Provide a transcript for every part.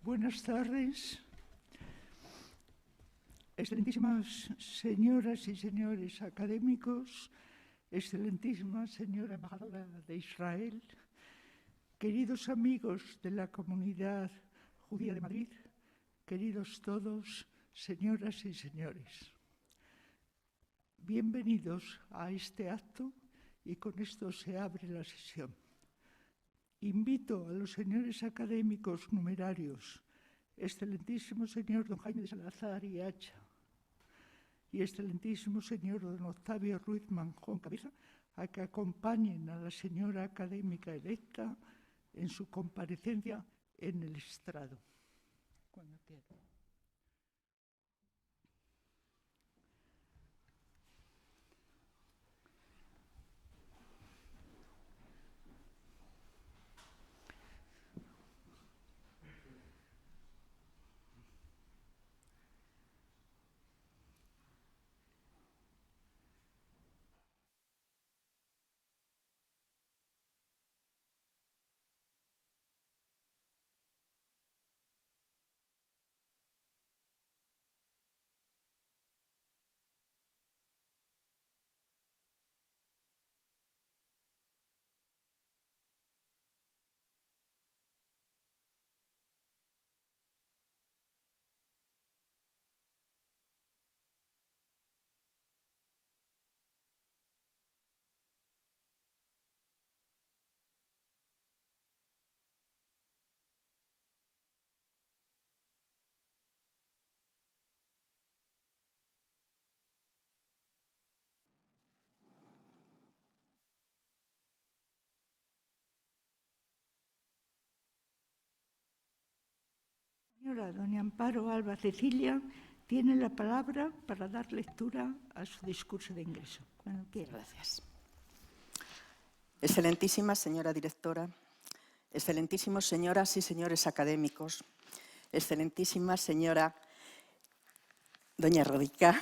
Buenas tardes. Excelentísimas señoras y señores académicos, excelentísima señora embajadora de Israel, queridos amigos de la comunidad judía de Madrid, queridos todos, señoras y señores. Bienvenidos a este acto y con esto se abre la sesión. Invito a los señores académicos numerarios, excelentísimo señor don Jaime de Salazar y Hacha, y excelentísimo señor don Octavio Ruiz Manjón Cabeza, a que acompañen a la señora académica electa en su comparecencia en el estrado. Cuando quiera. Señora doña Amparo Alba Cecilia tiene la palabra para dar lectura a su discurso de ingreso. Cuando quiera. Gracias. Excelentísima señora directora, excelentísimos señoras y señores académicos, excelentísima señora doña Rodica,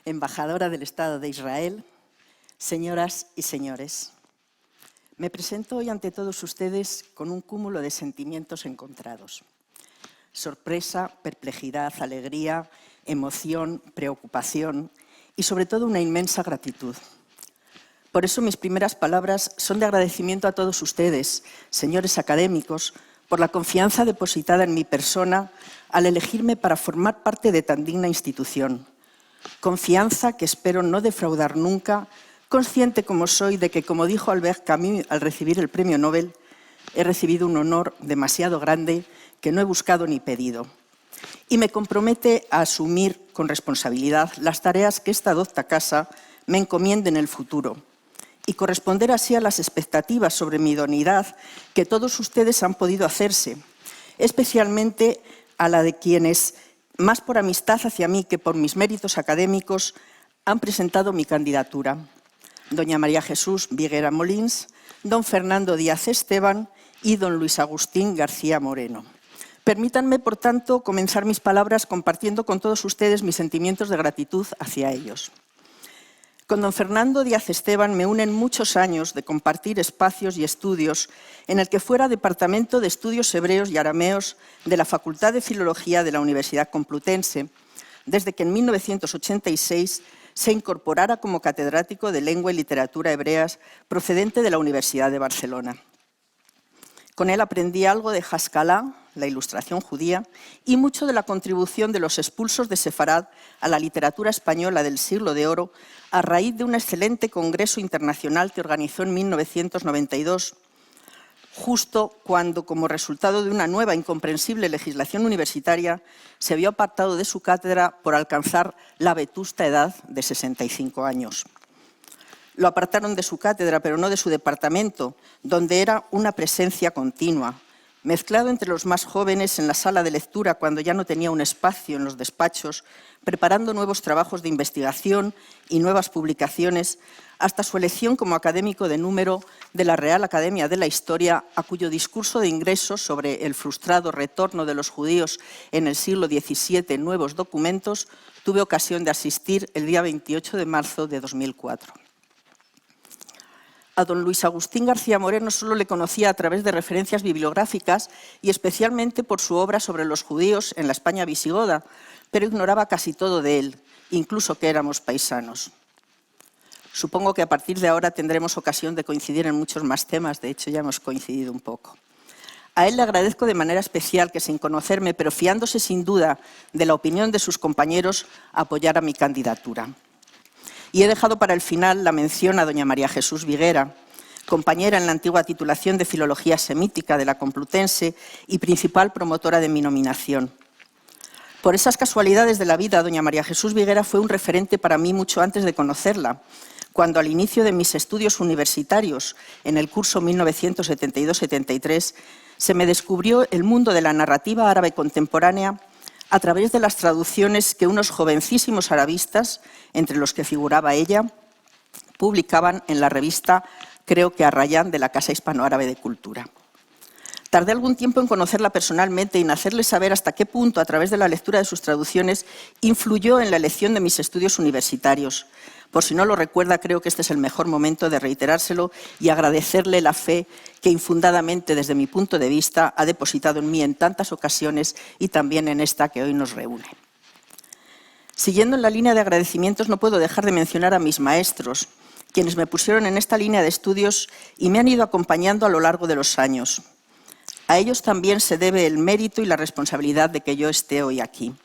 embajadora del Estado de Israel, señoras y señores. Me presento hoy ante todos ustedes con un cúmulo de sentimientos encontrados. Sorpresa, perplejidad, alegría, emoción, preocupación y sobre todo una inmensa gratitud. Por eso mis primeras palabras son de agradecimiento a todos ustedes, señores académicos, por la confianza depositada en mi persona al elegirme para formar parte de tan digna institución. Confianza que espero no defraudar nunca, consciente como soy de que, como dijo Albert Camus al recibir el premio Nobel, he recibido un honor demasiado grande que no he buscado ni pedido. Y me compromete a asumir con responsabilidad las tareas que esta docta casa me encomiende en el futuro y corresponder así a las expectativas sobre mi idoneidad que todos ustedes han podido hacerse, especialmente a la de quienes, más por amistad hacia mí que por mis méritos académicos, han presentado mi candidatura. Doña María Jesús Viguera Molins, don Fernando Díaz Esteban y don Luis Agustín García Moreno. Permítanme, por tanto, comenzar mis palabras compartiendo con todos ustedes mis sentimientos de gratitud hacia ellos. Con don Fernando Díaz Esteban me unen muchos años de compartir espacios y estudios en el que fuera Departamento de Estudios Hebreos y Arameos de la Facultad de Filología de la Universidad Complutense, desde que en 1986 se incorporara como catedrático de Lengua y Literatura Hebreas procedente de la Universidad de Barcelona. Con él aprendí algo de Haskalah, la ilustración judía, y mucho de la contribución de los expulsos de Sefarad a la literatura española del siglo de oro a raíz de un excelente congreso internacional que organizó en 1992, justo cuando, como resultado de una nueva e incomprensible legislación universitaria, se vio apartado de su cátedra por alcanzar la vetusta edad de 65 años. Lo apartaron de su cátedra, pero no de su departamento, donde era una presencia continua, mezclado entre los más jóvenes en la sala de lectura cuando ya no tenía un espacio en los despachos, preparando nuevos trabajos de investigación y nuevas publicaciones, hasta su elección como académico de número de la Real Academia de la Historia, a cuyo discurso de ingreso sobre el frustrado retorno de los judíos en el siglo XVII en nuevos documentos tuve ocasión de asistir el día 28 de marzo de 2004. A don Luis Agustín García Moreno solo le conocía a través de referencias bibliográficas y especialmente por su obra sobre los judíos en la España visigoda, pero ignoraba casi todo de él, incluso que éramos paisanos. Supongo que a partir de ahora tendremos ocasión de coincidir en muchos más temas, de hecho ya hemos coincidido un poco. A él le agradezco de manera especial que, sin conocerme, pero fiándose sin duda de la opinión de sus compañeros, apoyara mi candidatura. Y he dejado para el final la mención a doña María Jesús Viguera, compañera en la antigua titulación de Filología Semítica de la Complutense y principal promotora de mi nominación. Por esas casualidades de la vida, doña María Jesús Viguera fue un referente para mí mucho antes de conocerla, cuando al inicio de mis estudios universitarios, en el curso 1972-73, se me descubrió el mundo de la narrativa árabe contemporánea a través de las traducciones que unos jovencísimos arabistas, entre los que figuraba ella, publicaban en la revista, creo que Arrayán, de la Casa Hispanoárabe de Cultura. Tardé algún tiempo en conocerla personalmente y en hacerle saber hasta qué punto, a través de la lectura de sus traducciones, influyó en la elección de mis estudios universitarios. Por si no lo recuerda, creo que este es el mejor momento de reiterárselo y agradecerle la fe que infundadamente, desde mi punto de vista, ha depositado en mí en tantas ocasiones y también en esta que hoy nos reúne. Siguiendo en la línea de agradecimientos, no puedo dejar de mencionar a mis maestros, quienes me pusieron en esta línea de estudios y me han ido acompañando a lo largo de los años. A ellos también se debe el mérito y la responsabilidad de que yo esté hoy aquí.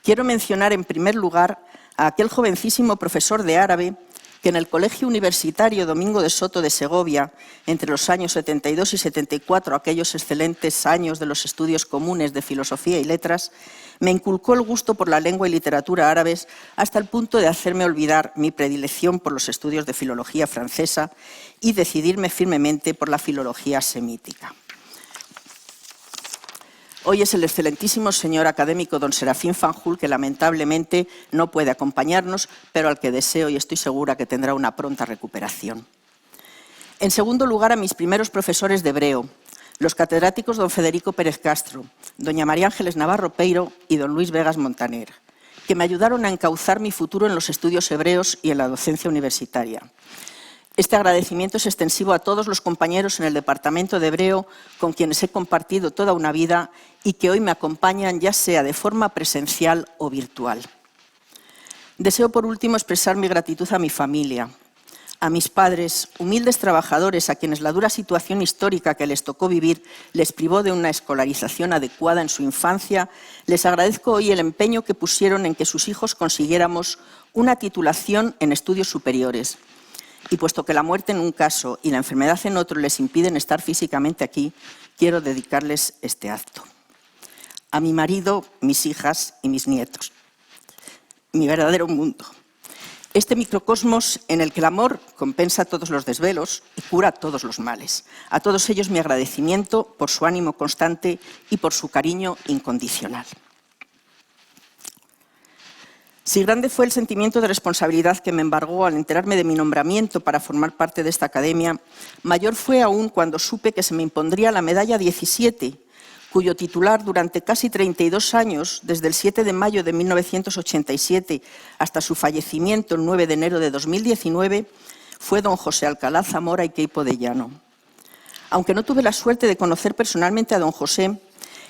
Quiero mencionar en primer lugar a aquel jovencísimo profesor de árabe que en el Colegio Universitario Domingo de Soto de Segovia, entre los años 72 y 74, aquellos excelentes años de los estudios comunes de filosofía y letras, me inculcó el gusto por la lengua y literatura árabes hasta el punto de hacerme olvidar mi predilección por los estudios de filología francesa y decidirme firmemente por la filología semítica. Hoy es el excelentísimo señor académico don Serafín Fanjul, que lamentablemente no puede acompañarnos, pero al que deseo y estoy segura que tendrá una pronta recuperación. En segundo lugar, a mis primeros profesores de hebreo, los catedráticos don Federico Pérez Castro, doña María Ángeles Navarro Peiro y don Luis Vegas Montaner, que me ayudaron a encauzar mi futuro en los estudios hebreos y en la docencia universitaria. Este agradecimiento es extensivo a todos los compañeros en el departamento de hebreo con quienes he compartido toda una vida y que hoy me acompañan, ya sea de forma presencial o virtual. Deseo por último expresar mi gratitud a mi familia, a mis padres, humildes trabajadores a quienes la dura situación histórica que les tocó vivir les privó de una escolarización adecuada en su infancia. Les agradezco hoy el empeño que pusieron en que sus hijos consiguiéramos una titulación en estudios superiores. Y puesto que la muerte en un caso y la enfermedad en otro les impiden estar físicamente aquí, quiero dedicarles este acto. A mi marido, mis hijas y mis nietos. Mi verdadero mundo. Este microcosmos en el que el amor compensa todos los desvelos y cura todos los males. A todos ellos mi agradecimiento por su ánimo constante y por su cariño incondicional. Si grande fue el sentimiento de responsabilidad que me embargó al enterarme de mi nombramiento para formar parte de esta academia, mayor fue aún cuando supe que se me impondría la medalla 17, cuyo titular durante casi 32 años, desde el 7 de mayo de 1987 hasta su fallecimiento el 9 de enero de 2019, fue don José Alcalá Zamora y Queipo de Llano. Aunque no tuve la suerte de conocer personalmente a don José,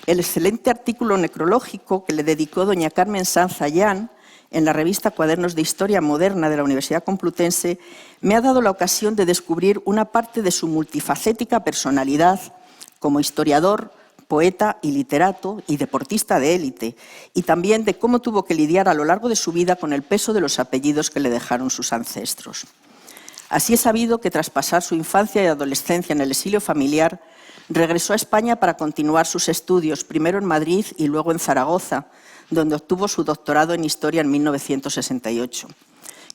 el excelente artículo necrológico que le dedicó doña Carmen Sanz Ayán en la revista Cuadernos de Historia Moderna de la Universidad Complutense, me ha dado la ocasión de descubrir una parte de su multifacética personalidad como historiador, poeta y literato y deportista de élite, y también de cómo tuvo que lidiar a lo largo de su vida con el peso de los apellidos que le dejaron sus ancestros. Así he sabido que tras pasar su infancia y adolescencia en el exilio familiar, regresó a España para continuar sus estudios, primero en Madrid y luego en Zaragoza, donde obtuvo su doctorado en Historia en 1968,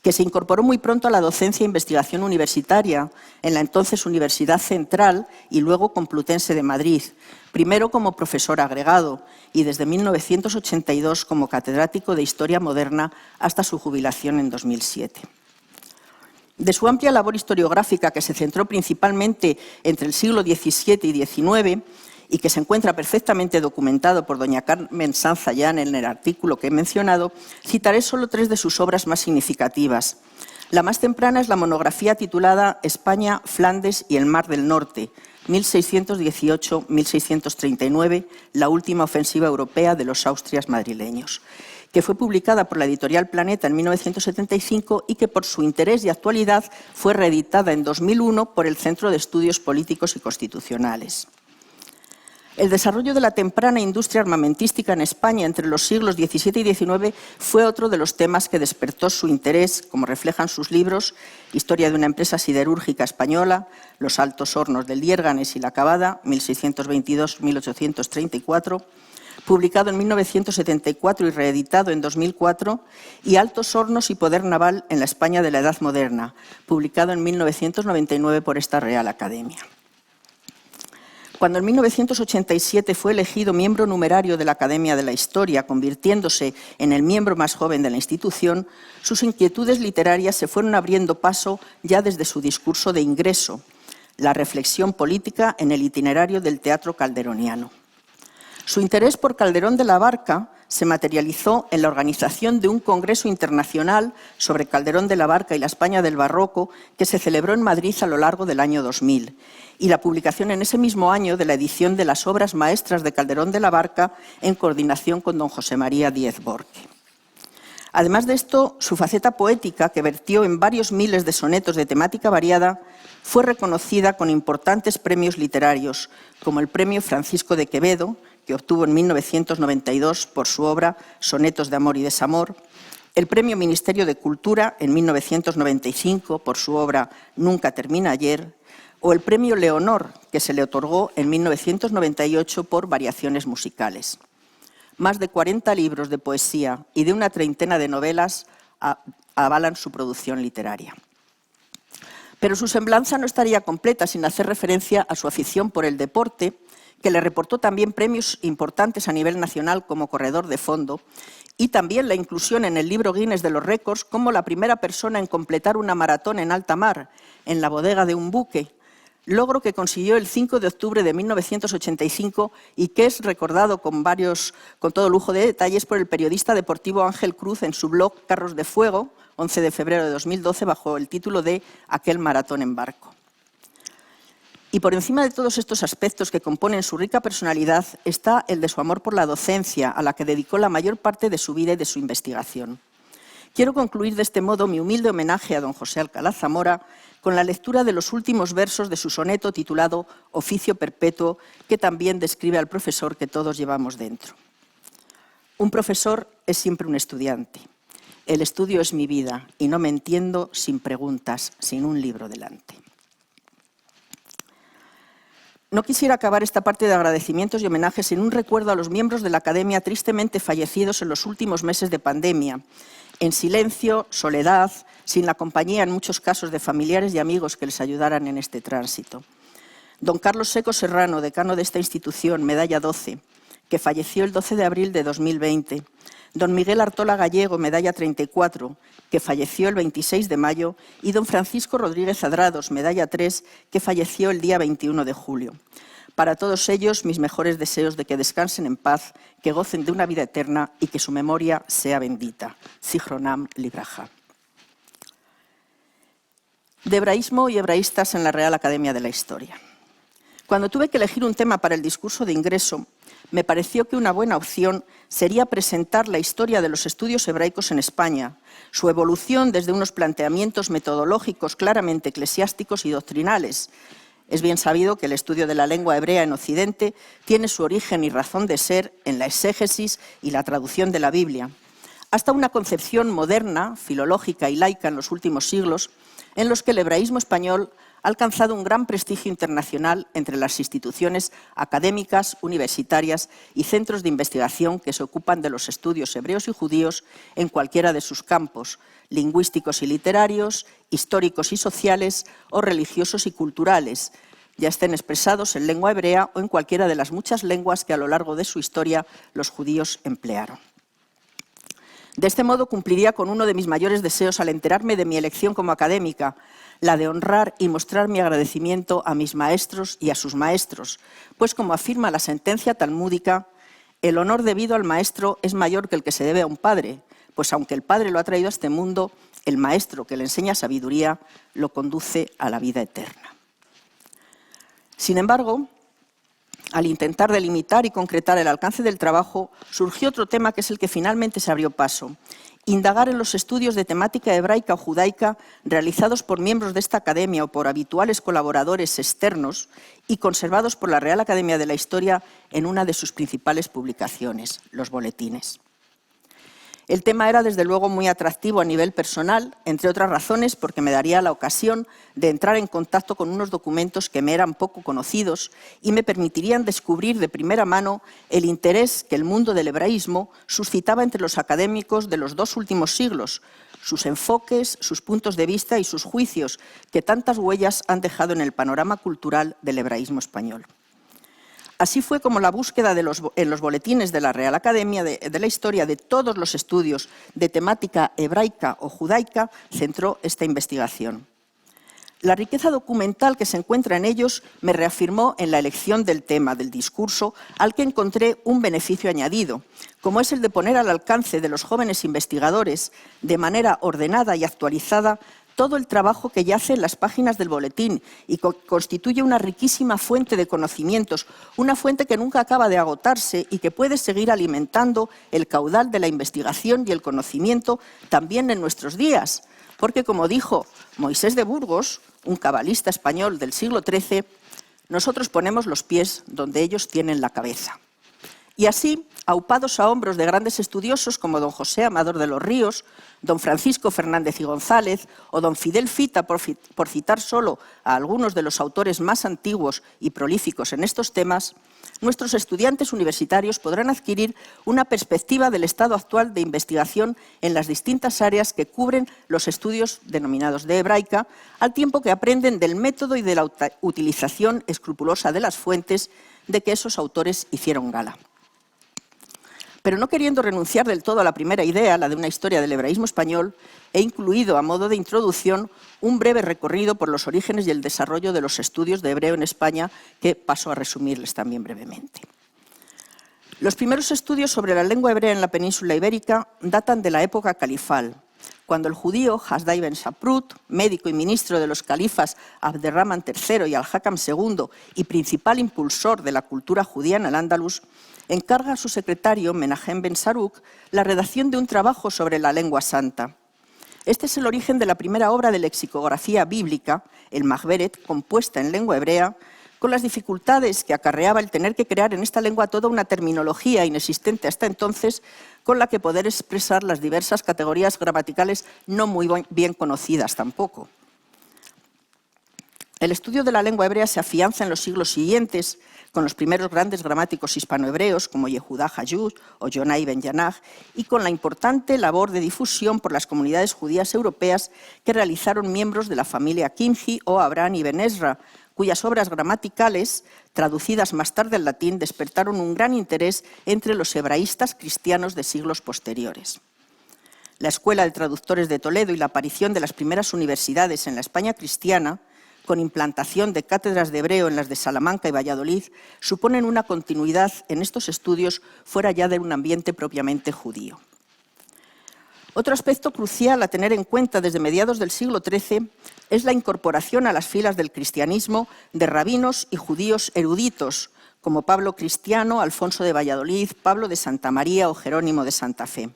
que se incorporó muy pronto a la docencia e investigación universitaria en la entonces Universidad Central y luego Complutense de Madrid, primero como profesor agregado y desde 1982 como catedrático de Historia Moderna hasta su jubilación en 2007. De su amplia labor historiográfica, que se centró principalmente entre el siglo XVII y XIX, y que se encuentra perfectamente documentado por doña Carmen Sanz Ayán en el artículo que he mencionado, citaré solo 3 de sus obras más significativas. La más temprana es la monografía titulada España, Flandes y el Mar del Norte, 1618-1639, la última ofensiva europea de los Austrias madrileños, que fue publicada por la editorial Planeta en 1975 y que por su interés y actualidad fue reeditada en 2001 por el Centro de Estudios Políticos y Constitucionales. El desarrollo de la temprana industria armamentística en España entre los siglos XVII y XIX fue otro de los temas que despertó su interés, como reflejan sus libros Historia de una empresa siderúrgica española, Los altos hornos del Diérganes y la Cavada, 1622-1834, publicado en 1974 y reeditado en 2004, y Altos hornos y poder naval en la España de la Edad Moderna, publicado en 1999 por esta Real Academia. Cuando en 1987 fue elegido miembro numerario de la Academia de la Historia, convirtiéndose en el miembro más joven de la institución, sus inquietudes literarias se fueron abriendo paso ya desde su discurso de ingreso, la reflexión política en el itinerario del teatro calderoniano. Su interés por Calderón de la Barca se materializó en la organización de un congreso internacional sobre Calderón de la Barca y la España del Barroco que se celebró en Madrid a lo largo del año 2000 y la publicación en ese mismo año de la edición de las obras maestras de Calderón de la Barca en coordinación con don José María Díez Borque. Además de esto, su faceta poética, que vertió en varios miles de sonetos de temática variada, fue reconocida con importantes premios literarios, como el Premio Francisco de Quevedo, que obtuvo en 1992 por su obra Sonetos de amor y desamor, el Premio Ministerio de Cultura en 1995 por su obra Nunca termina ayer, o el Premio Leonor, que se le otorgó en 1998 por Variaciones musicales. Más de 40 libros de poesía y de una treintena de novelas avalan su producción literaria. Pero su semblanza no estaría completa sin hacer referencia a su afición por el deporte, que le reportó también premios importantes a nivel nacional como corredor de fondo, y también la inclusión en el libro Guinness de los récords como la primera persona en completar una maratón en alta mar, en la bodega de un buque, logro que consiguió el 5 de octubre de 1985 y que es recordado con todo lujo de detalles por el periodista deportivo Ángel Cruz en su blog Carros de Fuego, 11 de febrero de 2012, bajo el título de Aquel maratón en barco. Y por encima de todos estos aspectos que componen su rica personalidad está el de su amor por la docencia, a la que dedicó la mayor parte de su vida y de su investigación. Quiero concluir de este modo mi humilde homenaje a don José Alcalá Zamora con la lectura de los últimos versos de su soneto titulado Oficio perpetuo, que también describe al profesor que todos llevamos dentro. Un profesor es siempre un estudiante. El estudio es mi vida y no me entiendo sin preguntas, sin un libro delante. No quisiera acabar esta parte de agradecimientos y homenajes sin un recuerdo a los miembros de la Academia tristemente fallecidos en los últimos meses de pandemia, en silencio, soledad, sin la compañía en muchos casos de familiares y amigos que les ayudaran en este tránsito. Don Carlos Seco Serrano, decano de esta institución, medalla 12, que falleció el 12 de abril de 2020. Don Miguel Artola Gallego, medalla 34, que falleció el 26 de mayo, y don Francisco Rodríguez Adrados, medalla 3, que falleció el día 21 de julio. Para todos ellos, mis mejores deseos de que descansen en paz, que gocen de una vida eterna y que su memoria sea bendita. Zichronam Libraja. De hebraísmo y hebraístas en la Real Academia de la Historia. Cuando tuve que elegir un tema para el discurso de ingreso, me pareció que una buena opción sería presentar la historia de los estudios hebraicos en España, su evolución desde unos planteamientos metodológicos claramente eclesiásticos y doctrinales. Es bien sabido que el estudio de la lengua hebrea en Occidente tiene su origen y razón de ser en la exégesis y la traducción de la Biblia, hasta una concepción moderna, filológica y laica en los últimos siglos, en los que el hebraísmo español ha alcanzado un gran prestigio internacional entre las instituciones académicas, universitarias y centros de investigación que se ocupan de los estudios hebreos y judíos en cualquiera de sus campos, lingüísticos y literarios, históricos y sociales o religiosos y culturales, ya estén expresados en lengua hebrea o en cualquiera de las muchas lenguas que a lo largo de su historia los judíos emplearon. De este modo cumpliría con uno de mis mayores deseos al enterarme de mi elección como académica, la de honrar y mostrar mi agradecimiento a mis maestros y a sus maestros, pues como afirma la sentencia talmúdica, el honor debido al maestro es mayor que el que se debe a un padre, pues aunque el padre lo ha traído a este mundo, el maestro que le enseña sabiduría lo conduce a la vida eterna. Sin embargo, al intentar delimitar y concretar el alcance del trabajo, surgió otro tema que es el que finalmente se abrió paso: indagar en los estudios de temática hebraica o judaica realizados por miembros de esta academia o por habituales colaboradores externos y conservados por la Real Academia de la Historia en una de sus principales publicaciones, los boletines. El tema era, desde luego, muy atractivo a nivel personal, entre otras razones porque me daría la ocasión de entrar en contacto con unos documentos que me eran poco conocidos y me permitirían descubrir de primera mano el interés que el mundo del hebraísmo suscitaba entre los académicos de los 2 últimos siglos, sus enfoques, sus puntos de vista y sus juicios, que tantas huellas han dejado en el panorama cultural del hebraísmo español. Así fue como la búsqueda en los boletines de la Real Academia de la Historia de todos los estudios de temática hebraica o judaica centró esta investigación. La riqueza documental que se encuentra en ellos me reafirmó en la elección del tema, del discurso, al que encontré un beneficio añadido, como es el de poner al alcance de los jóvenes investigadores, de manera ordenada y actualizada, todo el trabajo que yace en las páginas del boletín y constituye una riquísima fuente de conocimientos, una fuente que nunca acaba de agotarse y que puede seguir alimentando el caudal de la investigación y el conocimiento también en nuestros días. Porque, como dijo Moisés de Burgos, un cabalista español del siglo XIII, nosotros ponemos los pies donde ellos tienen la cabeza. Y así, aupados a hombros de grandes estudiosos como don José Amador de los Ríos, don Francisco Fernández y González o don Fidel Fita, por citar solo a algunos de los autores más antiguos y prolíficos en estos temas, nuestros estudiantes universitarios podrán adquirir una perspectiva del estado actual de investigación en las distintas áreas que cubren los estudios denominados de hebraica, al tiempo que aprenden del método y de la utilización escrupulosa de las fuentes de que esos autores hicieron gala. Pero no queriendo renunciar del todo a la primera idea, la de una historia del hebraísmo español, he incluido a modo de introducción un breve recorrido por los orígenes y el desarrollo de los estudios de hebreo en España, que paso a resumirles también brevemente. Los primeros estudios sobre la lengua hebrea en la península ibérica datan de la época califal, cuando el judío Hasdai ben Saprut, médico y ministro de los califas Abderrahman III y Al-Hakam II y principal impulsor de la cultura judía en Al-Ándalus, encarga a su secretario, Menahem ben Saruk, la redacción de un trabajo sobre la lengua santa. Este es el origen de la primera obra de lexicografía bíblica, el Mahberet, compuesta en lengua hebrea, con las dificultades que acarreaba el tener que crear en esta lengua toda una terminología inexistente hasta entonces, con la que poder expresar las diversas categorías gramaticales no muy bien conocidas tampoco. El estudio de la lengua hebrea se afianza en los siglos siguientes, con los primeros grandes gramáticos hispanohebreos como Yehudá Hayud o Yonai ben Yanaj, y con la importante labor de difusión por las comunidades judías europeas que realizaron miembros de la familia Kimhi o Abraham ibn Ezra, cuyas obras gramaticales, traducidas más tarde al latín, despertaron un gran interés entre los hebraístas cristianos de siglos posteriores. La Escuela de Traductores de Toledo y la aparición de las primeras universidades en la España cristiana, con implantación de cátedras de hebreo en las de Salamanca y Valladolid, suponen una continuidad en estos estudios fuera ya de un ambiente propiamente judío. Otro aspecto crucial a tener en cuenta desde mediados del siglo XIII es la incorporación a las filas del cristianismo de rabinos y judíos eruditos, como Pablo Cristiano, Alfonso de Valladolid, Pablo de Santa María o Jerónimo de Santa Fe.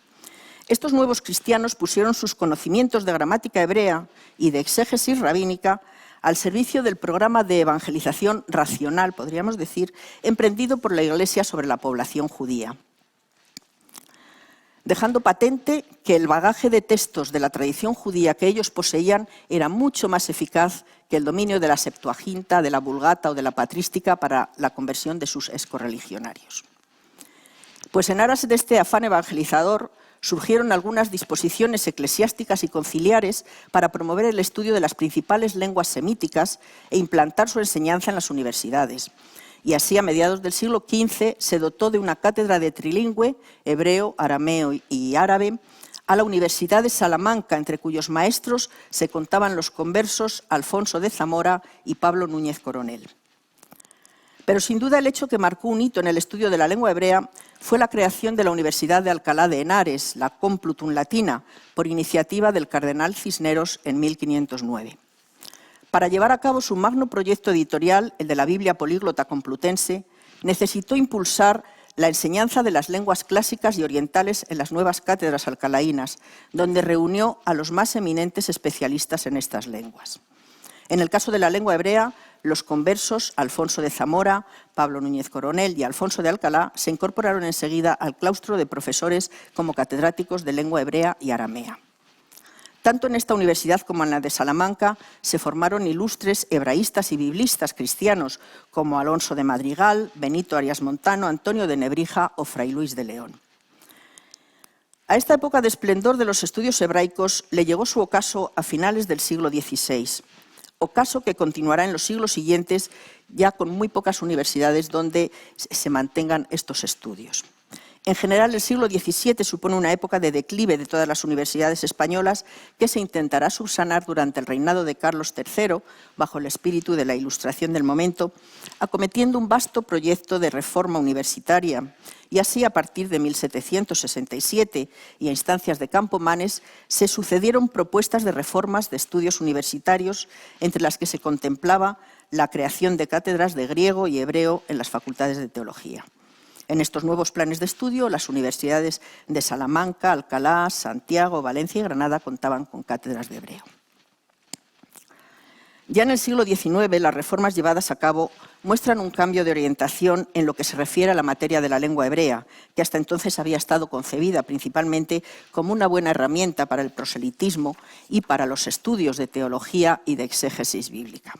Estos nuevos cristianos pusieron sus conocimientos de gramática hebrea y de exégesis rabínica al servicio del programa de evangelización racional, podríamos decir, emprendido por la Iglesia sobre la población judía, dejando patente que el bagaje de textos de la tradición judía que ellos poseían era mucho más eficaz que el dominio de la Septuaginta, de la Vulgata o de la Patrística para la conversión de sus excorreligionarios. Pues en aras de este afán evangelizador, surgieron algunas disposiciones eclesiásticas y conciliares para promover el estudio de las principales lenguas semíticas e implantar su enseñanza en las universidades. Y así, a mediados del siglo XV, se dotó de una cátedra de trilingüe, hebreo, arameo y árabe, a la Universidad de Salamanca, entre cuyos maestros se contaban los conversos Alfonso de Zamora y Pablo Núñez Coronel. Pero sin duda el hecho que marcó un hito en el estudio de la lengua hebrea fue la creación de la Universidad de Alcalá de Henares, la Complutum Latina, por iniciativa del cardenal Cisneros en 1509. Para llevar a cabo su magno proyecto editorial, el de la Biblia Políglota Complutense, necesitó impulsar la enseñanza de las lenguas clásicas y orientales en las nuevas cátedras alcalaínas, donde reunió a los más eminentes especialistas en estas lenguas. En el caso de la lengua hebrea, los conversos Alfonso de Zamora, Pablo Núñez Coronel y Alfonso de Alcalá se incorporaron enseguida al claustro de profesores como catedráticos de lengua hebrea y aramea. Tanto en esta universidad como en la de Salamanca se formaron ilustres hebraístas y biblistas cristianos como Alonso de Madrigal, Benito Arias Montano, Antonio de Nebrija o Fray Luis de León. A esta época de esplendor de los estudios hebraicos le llegó su ocaso a finales del siglo XVI, ocaso que continuará en los siglos siguientes ya con muy pocas universidades donde se mantengan estos estudios. En general, el siglo XVII supone una época de declive de todas las universidades españolas que se intentará subsanar durante el reinado de Carlos III, bajo el espíritu de la Ilustración del momento, acometiendo un vasto proyecto de reforma universitaria. Y así, a partir de 1767 y a instancias de Campomanes, se sucedieron propuestas de reformas de estudios universitarios, entre las que se contemplaba la creación de cátedras de griego y hebreo en las facultades de teología. En estos nuevos planes de estudio, las universidades de Salamanca, Alcalá, Santiago, Valencia y Granada contaban con cátedras de hebreo. Ya en el siglo XIX, las reformas llevadas a cabo muestran un cambio de orientación en lo que se refiere a la materia de la lengua hebrea, que hasta entonces había estado concebida principalmente como una buena herramienta para el proselitismo y para los estudios de teología y de exégesis bíblica.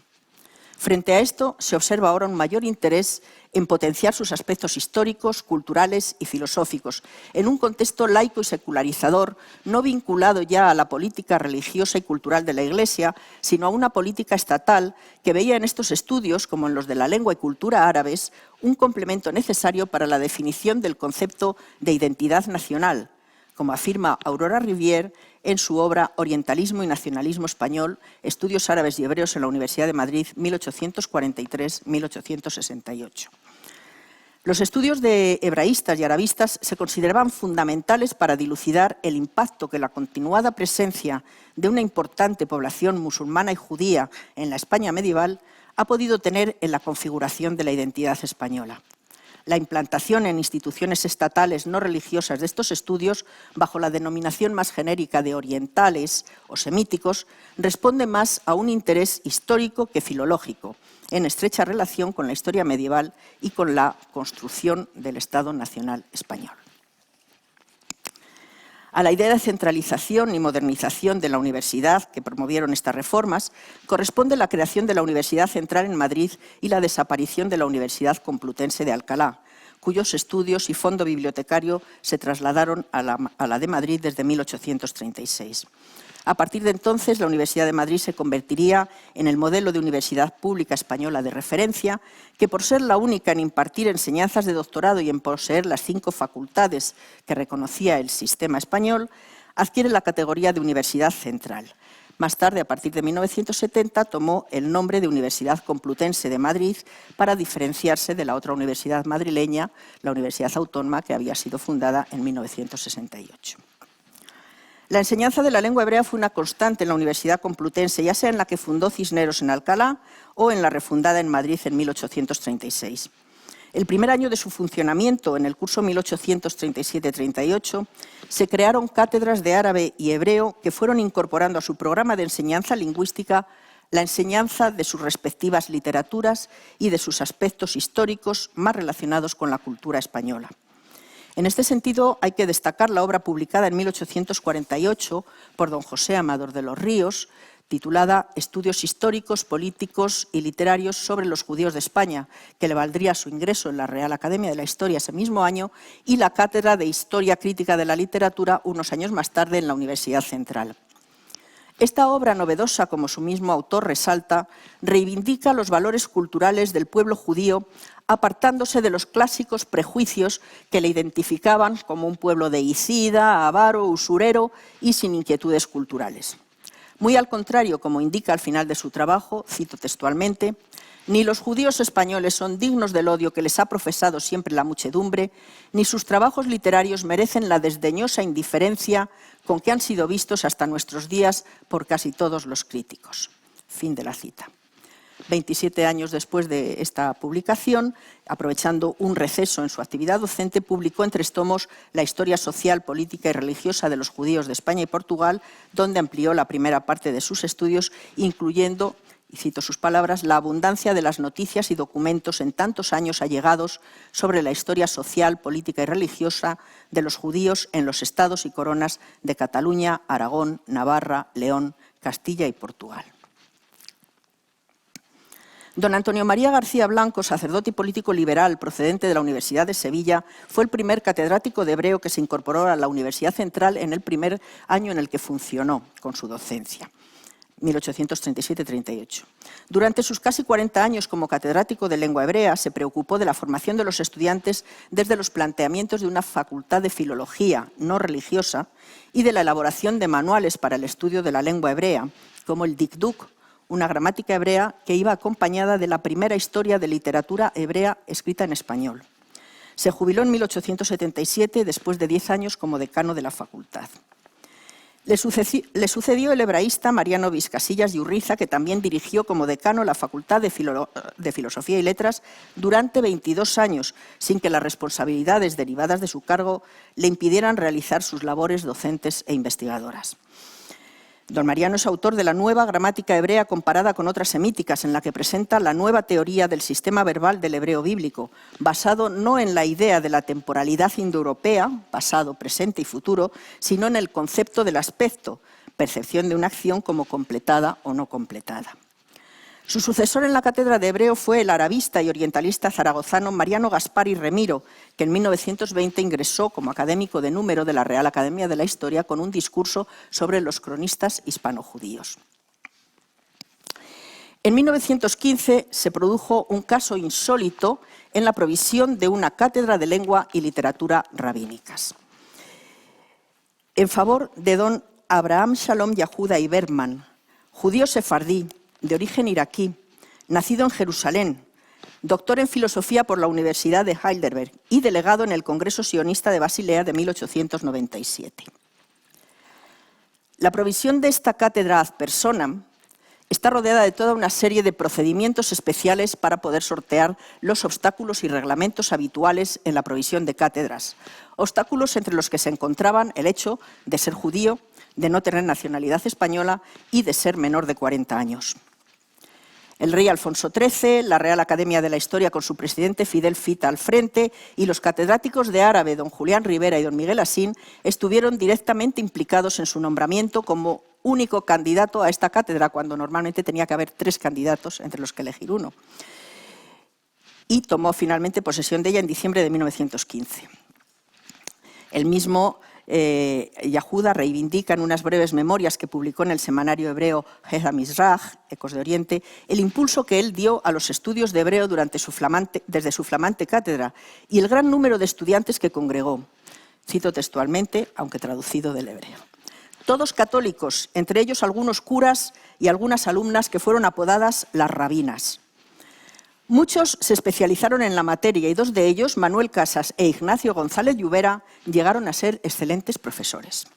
Frente a esto, se observa ahora un mayor interés en potenciar sus aspectos históricos, culturales y filosóficos, en un contexto laico y secularizador, no vinculado ya a la política religiosa y cultural de la Iglesia, sino a una política estatal que veía en estos estudios, como en los de la lengua y cultura árabes, un complemento necesario para la definición del concepto de identidad nacional, como afirma Aurora Rivière en su obra Orientalismo y Nacionalismo Español, Estudios Árabes y Hebreos en la Universidad de Madrid, 1843-1868. Los estudios de hebraístas y arabistas se consideraban fundamentales para dilucidar el impacto que la continuada presencia de una importante población musulmana y judía en la España medieval ha podido tener en la configuración de la identidad española. La implantación en instituciones estatales no religiosas de estos estudios, bajo la denominación más genérica de orientales o semíticos, responde más a un interés histórico que filológico, en estrecha relación con la historia medieval y con la construcción del Estado Nacional español. A la idea de centralización y modernización de la universidad que promovieron estas reformas corresponde la creación de la Universidad Central en Madrid y la desaparición de la Universidad Complutense de Alcalá, cuyos estudios y fondo bibliotecario se trasladaron a la de Madrid desde 1836. A partir de entonces, la Universidad de Madrid se convertiría en el modelo de universidad pública española de referencia, que por ser la única en impartir enseñanzas de doctorado y en poseer las 5 facultades que reconocía el sistema español, adquiere la categoría de Universidad Central. Más tarde, a partir de 1970, tomó el nombre de Universidad Complutense de Madrid para diferenciarse de la otra universidad madrileña, la Universidad Autónoma, que había sido fundada en 1968. La enseñanza de la lengua hebrea fue una constante en la Universidad Complutense, ya sea en la que fundó Cisneros en Alcalá o en la refundada en Madrid en 1836. El primer año de su funcionamiento, en el curso 1837-38, se crearon cátedras de árabe y hebreo que fueron incorporando a su programa de enseñanza lingüística la enseñanza de sus respectivas literaturas y de sus aspectos históricos más relacionados con la cultura española. En este sentido, hay que destacar la obra publicada en 1848 por don José Amador de los Ríos, titulada Estudios históricos, políticos y literarios sobre los judíos de España, que le valdría su ingreso en la Real Academia de la Historia ese mismo año, y la Cátedra de Historia Crítica de la Literatura unos años más tarde en la Universidad Central. Esta obra novedosa, como su mismo autor resalta, reivindica los valores culturales del pueblo judío apartándose de los clásicos prejuicios que le identificaban como un pueblo deicida, avaro, usurero y sin inquietudes culturales. Muy al contrario, como indica al final de su trabajo, cito textualmente, «Ni los judíos españoles son dignos del odio que les ha profesado siempre la muchedumbre, ni sus trabajos literarios merecen la desdeñosa indiferencia con que han sido vistos hasta nuestros días por casi todos los críticos». Fin de la cita. 27 años después de esta publicación, aprovechando un receso en su actividad docente, publicó en 3 tomos la historia social, política y religiosa de los judíos de España y Portugal, donde amplió la primera parte de sus estudios, incluyendo, y cito sus palabras, la abundancia de las noticias y documentos en tantos años allegados sobre la historia social, política y religiosa de los judíos en los estados y coronas de Cataluña, Aragón, Navarra, León, Castilla y Portugal. Don Antonio María García Blanco, sacerdote y político liberal procedente de la Universidad de Sevilla, fue el primer catedrático de hebreo que se incorporó a la Universidad Central en el primer año en el que funcionó con su docencia, 1837-38. Durante sus casi 40 años como catedrático de lengua hebrea, se preocupó de la formación de los estudiantes desde los planteamientos de una facultad de filología no religiosa y de la elaboración de manuales para el estudio de la lengua hebrea, como el Dikduk, una gramática hebrea que iba acompañada de la primera historia de literatura hebrea escrita en español. Se jubiló en 1877, después de 10 años como decano de la facultad. Le sucedió el hebraísta Mariano Viscasillas y Urriza, que también dirigió como decano la Facultad de Filosofía y Letras durante 22 años, sin que las responsabilidades derivadas de su cargo le impidieran realizar sus labores docentes e investigadoras. Don Mariano es autor de la nueva gramática hebrea comparada con otras semíticas, en la que presenta la nueva teoría del sistema verbal del hebreo bíblico, basado no en la idea de la temporalidad indoeuropea, pasado, presente y futuro, sino en el concepto del aspecto, percepción de una acción como completada o no completada. Su sucesor en la cátedra de hebreo fue el arabista y orientalista zaragozano Mariano Gaspari Remiro, que en 1920 ingresó como académico de número de la Real Academia de la Historia con un discurso sobre los cronistas hispano-judíos. En 1915 se produjo un caso insólito en la provisión de una cátedra de lengua y literatura rabínicas, en favor de don Abraham Shalom Yahuda Iberman, judío sefardí, de origen iraquí, nacido en Jerusalén, doctor en filosofía por la Universidad de Heidelberg y delegado en el Congreso Sionista de Basilea de 1897. La provisión de esta cátedra ad personam está rodeada de toda una serie de procedimientos especiales para poder sortear los obstáculos y reglamentos habituales en la provisión de cátedras, obstáculos entre los que se encontraban el hecho de ser judío, de no tener nacionalidad española y de ser menor de 40 años. El rey Alfonso XIII, la Real Academia de la Historia con su presidente Fidel Fita al frente y los catedráticos de árabe don Julián Rivera y don Miguel Asín estuvieron directamente implicados en su nombramiento como único candidato a esta cátedra, cuando normalmente tenía que haber 3 candidatos entre los que elegir uno. Y tomó finalmente posesión de ella en diciembre de 1915. El mismo Yahuda reivindica en unas breves memorias que publicó en el semanario hebreo Heza Mizrach, Ecos de Oriente, el impulso que él dio a los estudios de hebreo desde su flamante cátedra y el gran número de estudiantes que congregó. Cito textualmente, aunque traducido del hebreo. Todos católicos, entre ellos algunos curas y algunas alumnas que fueron apodadas las rabinas. Muchos se especializaron en la materia y 2 de ellos, Manuel Casas e Ignacio González Lluvera, llegaron a ser excelentes profesores.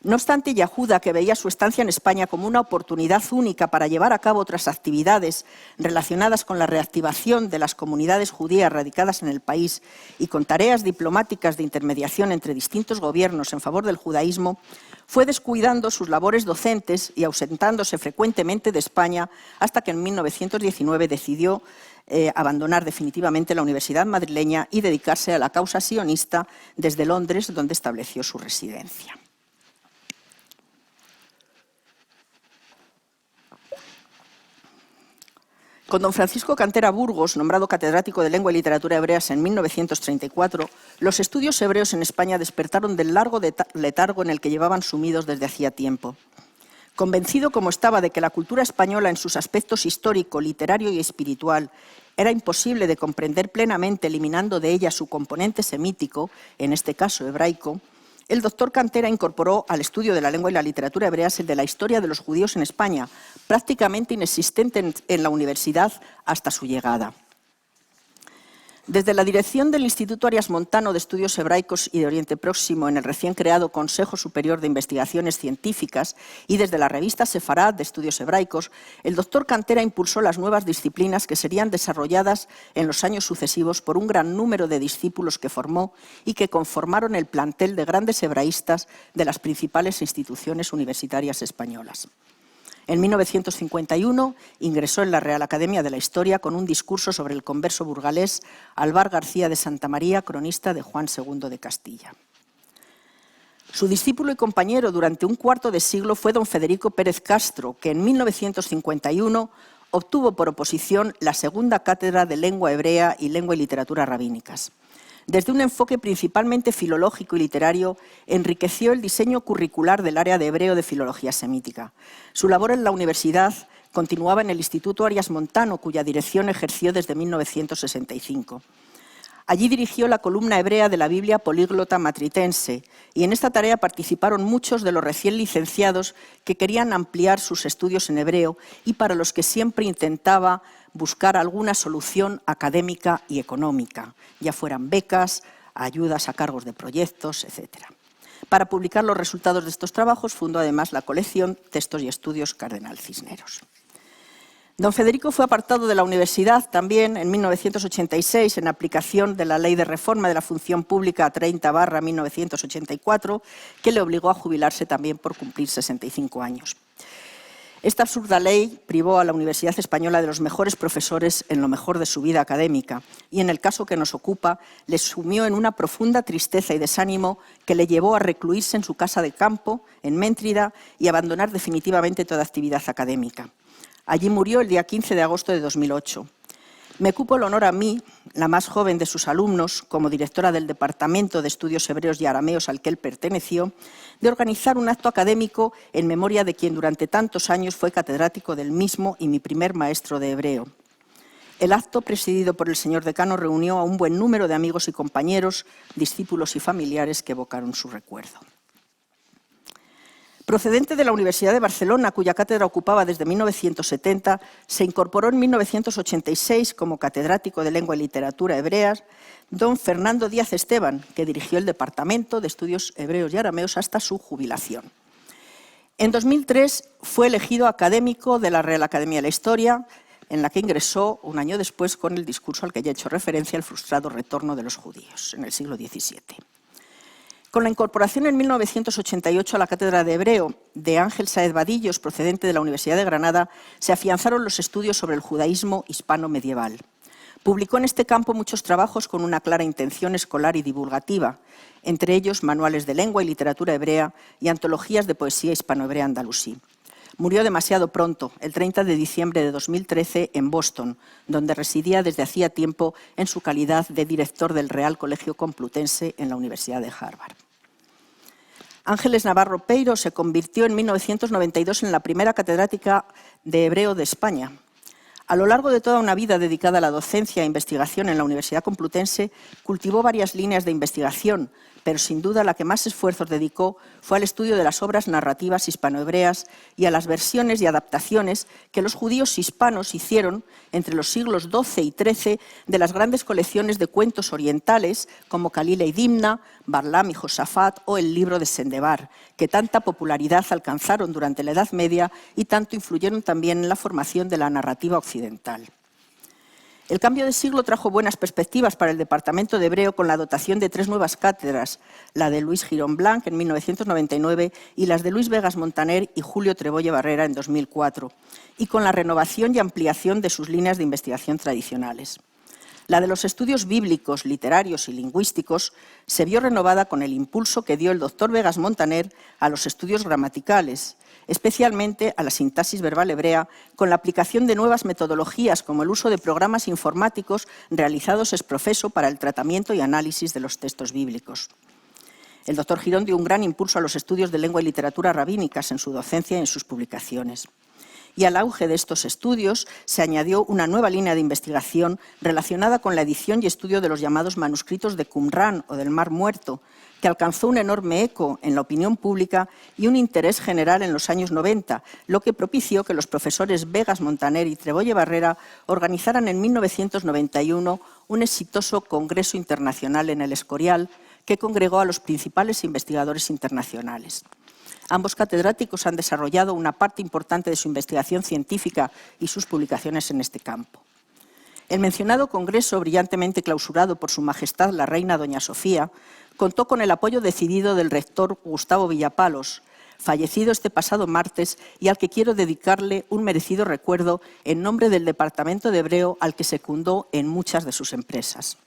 No obstante, Yahuda, que veía su estancia en España como una oportunidad única para llevar a cabo otras actividades relacionadas con la reactivación de las comunidades judías radicadas en el país y con tareas diplomáticas de intermediación entre distintos gobiernos en favor del judaísmo, fue descuidando sus labores docentes y ausentándose frecuentemente de España hasta que en 1919 decidió abandonar definitivamente la Universidad madrileña y dedicarse a la causa sionista desde Londres, donde estableció su residencia. Con don Francisco Cantera Burgos, nombrado catedrático de Lengua y Literatura Hebreas en 1934, los estudios hebreos en España despertaron del largo letargo en el que llevaban sumidos desde hacía tiempo. Convencido como estaba de que la cultura española en sus aspectos histórico, literario y espiritual era imposible de comprender plenamente eliminando de ella su componente semítico, en este caso hebraico, el doctor Cantera incorporó al estudio de la lengua y la literatura hebreas el de la historia de los judíos en España, prácticamente inexistente en la universidad hasta su llegada. Desde la dirección del Instituto Arias Montano de Estudios Hebraicos y de Oriente Próximo en el recién creado Consejo Superior de Investigaciones Científicas y desde la revista Sefarad de Estudios Hebraicos, el doctor Cantera impulsó las nuevas disciplinas que serían desarrolladas en los años sucesivos por un gran número de discípulos que formó y que conformaron el plantel de grandes hebraístas de las principales instituciones universitarias españolas. En 1951 ingresó en la Real Academia de la Historia con un discurso sobre el converso burgalés Álvar García de Santa María, cronista de Juan II de Castilla. Su discípulo y compañero durante un cuarto de siglo fue don Federico Pérez Castro, que en 1951 obtuvo por oposición la segunda cátedra de Lengua Hebrea y Lengua y Literatura Rabínicas. Desde un enfoque principalmente filológico y literario, enriqueció el diseño curricular del área de hebreo de filología semítica. Su labor en la universidad continuaba en el Instituto Arias Montano, cuya dirección ejerció desde 1965. Allí dirigió la columna hebrea de la Biblia Políglota Matritense y en esta tarea participaron muchos de los recién licenciados que querían ampliar sus estudios en hebreo y para los que siempre intentaba buscar alguna solución académica y económica, ya fueran becas, ayudas a cargos de proyectos, etc. Para publicar los resultados de estos trabajos fundó además la colección Textos y Estudios Cardenal Cisneros. Don Federico fue apartado de la universidad también en 1986 en aplicación de la Ley de Reforma de la Función Pública 30/1984, que le obligó a jubilarse también por cumplir 65 años. Esta absurda ley privó a la Universidad Española de los mejores profesores en lo mejor de su vida académica y, en el caso que nos ocupa, le sumió en una profunda tristeza y desánimo que le llevó a recluirse en su casa de campo, en Méntrida, y abandonar definitivamente toda actividad académica. Allí murió el día 15 de agosto de 2008. Me cupo el honor a mí, la más joven de sus alumnos, como directora del Departamento de Estudios Hebreos y Arameos al que él perteneció, de organizar un acto académico en memoria de quien durante tantos años fue catedrático del mismo y mi primer maestro de hebreo. El acto, presidido por el señor decano, reunió a un buen número de amigos y compañeros, discípulos y familiares que evocaron su recuerdo. Procedente de la Universidad de Barcelona, cuya cátedra ocupaba desde 1970, se incorporó en 1986 como catedrático de Lengua y Literatura Hebreas don Fernando Díaz Esteban, que dirigió el Departamento de Estudios Hebreos y Arameos hasta su jubilación. En 2003 fue elegido académico de la Real Academia de la Historia, en la que ingresó un año después con el discurso al que ya he hecho referencia, el frustrado retorno de los judíos en el siglo XVII. Con la incorporación en 1988 a la cátedra de hebreo de Ángel Sáez Vadillos, procedente de la Universidad de Granada, se afianzaron los estudios sobre el judaísmo hispano-medieval. Publicó en este campo muchos trabajos con una clara intención escolar y divulgativa, entre ellos manuales de lengua y literatura hebrea y antologías de poesía hispano-hebrea andalusí. Murió demasiado pronto, el 30 de diciembre de 2013, en Boston, donde residía desde hacía tiempo en su calidad de director del Real Colegio Complutense en la Universidad de Harvard. Ángeles Navarro Peiro se convirtió en 1992 en la primera catedrática de hebreo de España. A lo largo de toda una vida dedicada a la docencia e investigación en la Universidad Complutense, cultivó varias líneas de investigación, pero sin duda la que más esfuerzos dedicó fue al estudio de las obras narrativas hispanohebreas y a las versiones y adaptaciones que los judíos hispanos hicieron entre los siglos XII y XIII de las grandes colecciones de cuentos orientales como Calila y Dimna, Barlam y Josafat o el libro de Sendebar, que tanta popularidad alcanzaron durante la Edad Media y tanto influyeron también en la formación de la narrativa occidental. El cambio de siglo trajo buenas perspectivas para el Departamento de Hebreo con la dotación de 3 nuevas cátedras, la de Luis Girón Blanc en 1999 y las de Luis Vegas Montaner y Julio Trebolle Barrera en 2004, y con la renovación y ampliación de sus líneas de investigación tradicionales. La de los estudios bíblicos, literarios y lingüísticos se vio renovada con el impulso que dio el doctor Vegas Montaner a los estudios gramaticales, especialmente a la sintaxis verbal hebrea, con la aplicación de nuevas metodologías como el uso de programas informáticos realizados ex professo para el tratamiento y análisis de los textos bíblicos. El doctor Girón dio un gran impulso a los estudios de lengua y literatura rabínicas en su docencia y en sus publicaciones. Y al auge de estos estudios se añadió una nueva línea de investigación relacionada con la edición y estudio de los llamados manuscritos de Qumrán o del Mar Muerto, que alcanzó un enorme eco en la opinión pública y un interés general en los años 90, lo que propició que los profesores Vegas Montaner y Trebolle Barrera organizaran en 1991 un exitoso congreso internacional en El Escorial, que congregó a los principales investigadores internacionales. Ambos catedráticos han desarrollado una parte importante de su investigación científica y sus publicaciones en este campo. El mencionado congreso, brillantemente clausurado por Su Majestad la Reina Doña Sofía, contó con el apoyo decidido del rector Gustavo Villapalos, fallecido este pasado martes y al que quiero dedicarle un merecido recuerdo en nombre del Departamento de Hebreo al que secundó en muchas de sus empresas.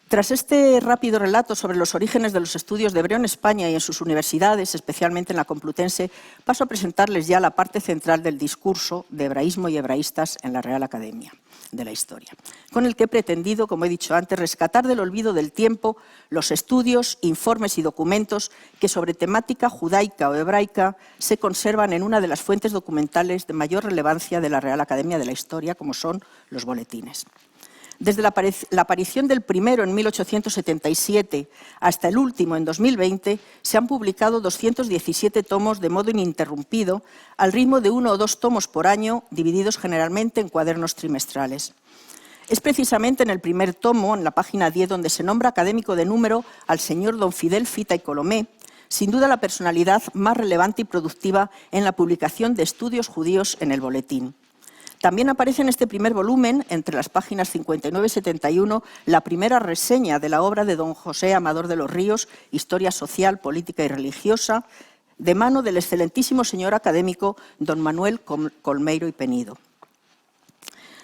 Tras este rápido relato sobre los orígenes de los estudios de hebreo en España y en sus universidades, especialmente en la Complutense, paso a presentarles ya la parte central del discurso de hebraísmo y hebraístas en la Real Academia de la Historia, con el que he pretendido, como he dicho antes, rescatar del olvido del tiempo los estudios, informes y documentos que sobre temática judaica o hebraica se conservan en una de las fuentes documentales de mayor relevancia de la Real Academia de la Historia, como son los boletines. Desde la aparición del primero en 1877 hasta el último en 2020, se han publicado 217 tomos de modo ininterrumpido, al ritmo de 1 o 2 tomos por año, divididos generalmente en cuadernos trimestrales. Es precisamente en el primer tomo, en la página 10, donde se nombra académico de número al señor don Fidel Fita y Colomé, sin duda la personalidad más relevante y productiva en la publicación de estudios judíos en el boletín. También aparece en este primer volumen, entre las páginas 59 y 71, la primera reseña de la obra de don José Amador de los Ríos, Historia Social, Política y Religiosa, de mano del excelentísimo señor académico don Manuel Colmeiro y Penido.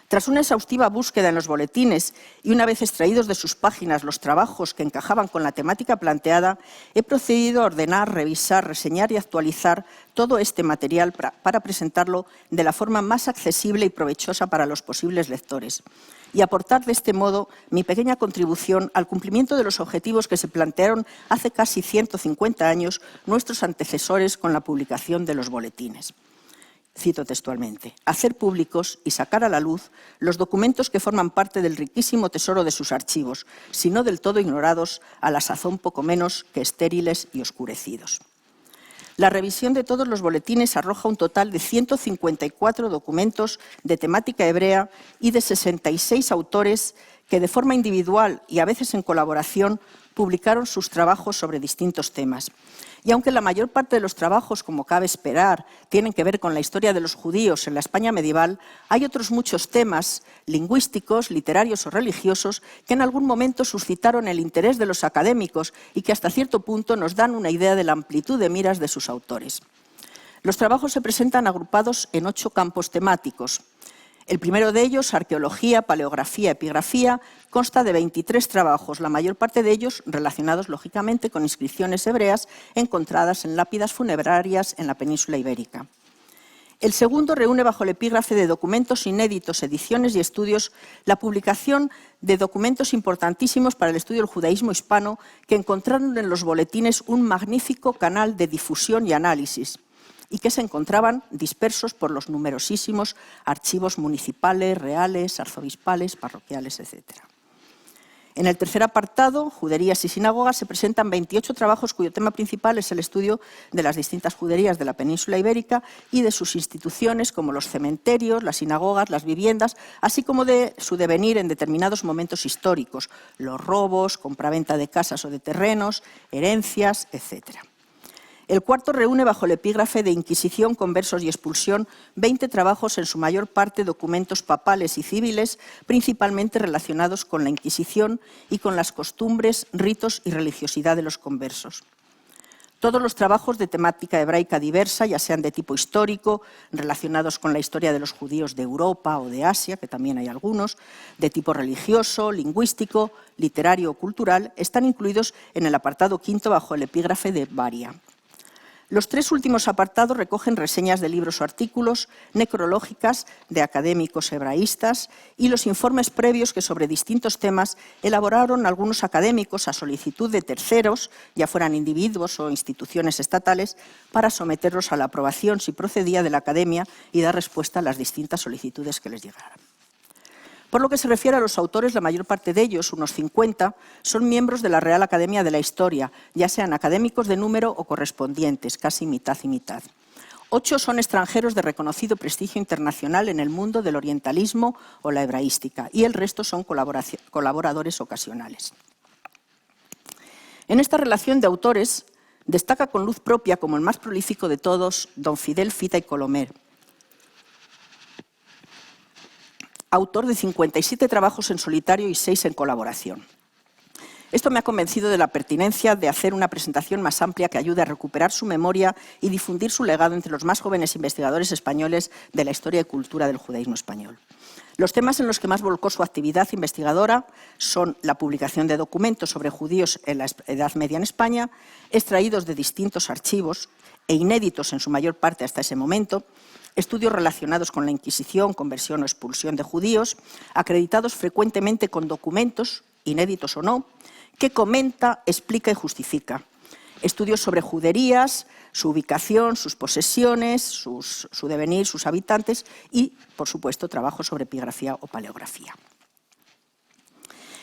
Tras una exhaustiva búsqueda en los boletines y una vez extraídos de sus páginas los trabajos que encajaban con la temática planteada, he procedido a ordenar, revisar, reseñar y actualizar todo este material para presentarlo de la forma más accesible y provechosa para los posibles lectores y aportar de este modo mi pequeña contribución al cumplimiento de los objetivos que se plantearon hace casi 150 años nuestros antecesores con la publicación de los boletines. Cito textualmente: hacer públicos y sacar a la luz los documentos que forman parte del riquísimo tesoro de sus archivos, si no del todo ignorados, a la sazón poco menos que estériles y oscurecidos. La revisión de todos los boletines arroja un total de 154 documentos de temática hebrea y de 66 autores que de forma individual y a veces en colaboración publicaron sus trabajos sobre distintos temas. Y aunque la mayor parte de los trabajos, como cabe esperar, tienen que ver con la historia de los judíos en la España medieval, hay otros muchos temas lingüísticos, literarios o religiosos que en algún momento suscitaron el interés de los académicos y que hasta cierto punto nos dan una idea de la amplitud de miras de sus autores. Los trabajos se presentan agrupados en 8 campos temáticos. El primero de ellos, arqueología, paleografía, epigrafía, consta de 23 trabajos, la mayor parte de ellos relacionados lógicamente con inscripciones hebreas encontradas en lápidas funerarias en la península ibérica. El segundo reúne bajo el epígrafe de documentos inéditos, ediciones y estudios la publicación de documentos importantísimos para el estudio del judaísmo hispano que encontraron en los boletines un magnífico canal de difusión y análisis, y que se encontraban dispersos por los numerosísimos archivos municipales, reales, arzobispales, parroquiales, etc. En el tercer apartado, juderías y sinagogas, se presentan 28 trabajos cuyo tema principal es el estudio de las distintas juderías de la península ibérica y de sus instituciones como los cementerios, las sinagogas, las viviendas, así como de su devenir en determinados momentos históricos, los robos, compraventa de casas o de terrenos, herencias, etc. El cuarto reúne bajo el epígrafe de Inquisición, Conversos y Expulsión 20 trabajos, en su mayor parte documentos papales y civiles, principalmente relacionados con la Inquisición y con las costumbres, ritos y religiosidad de los conversos. Todos los trabajos de temática hebraica diversa, ya sean de tipo histórico, relacionados con la historia de los judíos de Europa o de Asia, que también hay algunos, de tipo religioso, lingüístico, literario o cultural, están incluidos en el apartado quinto bajo el epígrafe de Varia. Los 3 últimos apartados recogen reseñas de libros o artículos, necrológicas de académicos hebraístas y los informes previos que sobre distintos temas elaboraron algunos académicos a solicitud de terceros, ya fueran individuos o instituciones estatales, para someterlos a la aprobación, si procedía, de la Academia y dar respuesta a las distintas solicitudes que les llegaran. Por lo que se refiere a los autores, la mayor parte de ellos, unos 50, son miembros de la Real Academia de la Historia, ya sean académicos de número o correspondientes, casi mitad y mitad. 8 son extranjeros de reconocido prestigio internacional en el mundo del orientalismo o la hebraística, y el resto son colaboradores ocasionales. En esta relación de autores destaca con luz propia, como el más prolífico de todos, don Fidel Fita y Colomer, autor de 57 trabajos en solitario y 6 en colaboración. Esto me ha convencido de la pertinencia de hacer una presentación más amplia que ayude a recuperar su memoria y difundir su legado entre los más jóvenes investigadores españoles de la historia y cultura del judaísmo español. Los temas en los que más volcó su actividad investigadora son la publicación de documentos sobre judíos en la Edad Media en España, extraídos de distintos archivos e inéditos en su mayor parte hasta ese momento, estudios relacionados con la Inquisición, conversión o expulsión de judíos, acreditados frecuentemente con documentos, inéditos o no, que comenta, explica y justifica. Estudios sobre juderías, su ubicación, sus posesiones, su devenir, sus habitantes y, por supuesto, trabajos sobre epigrafía o paleografía.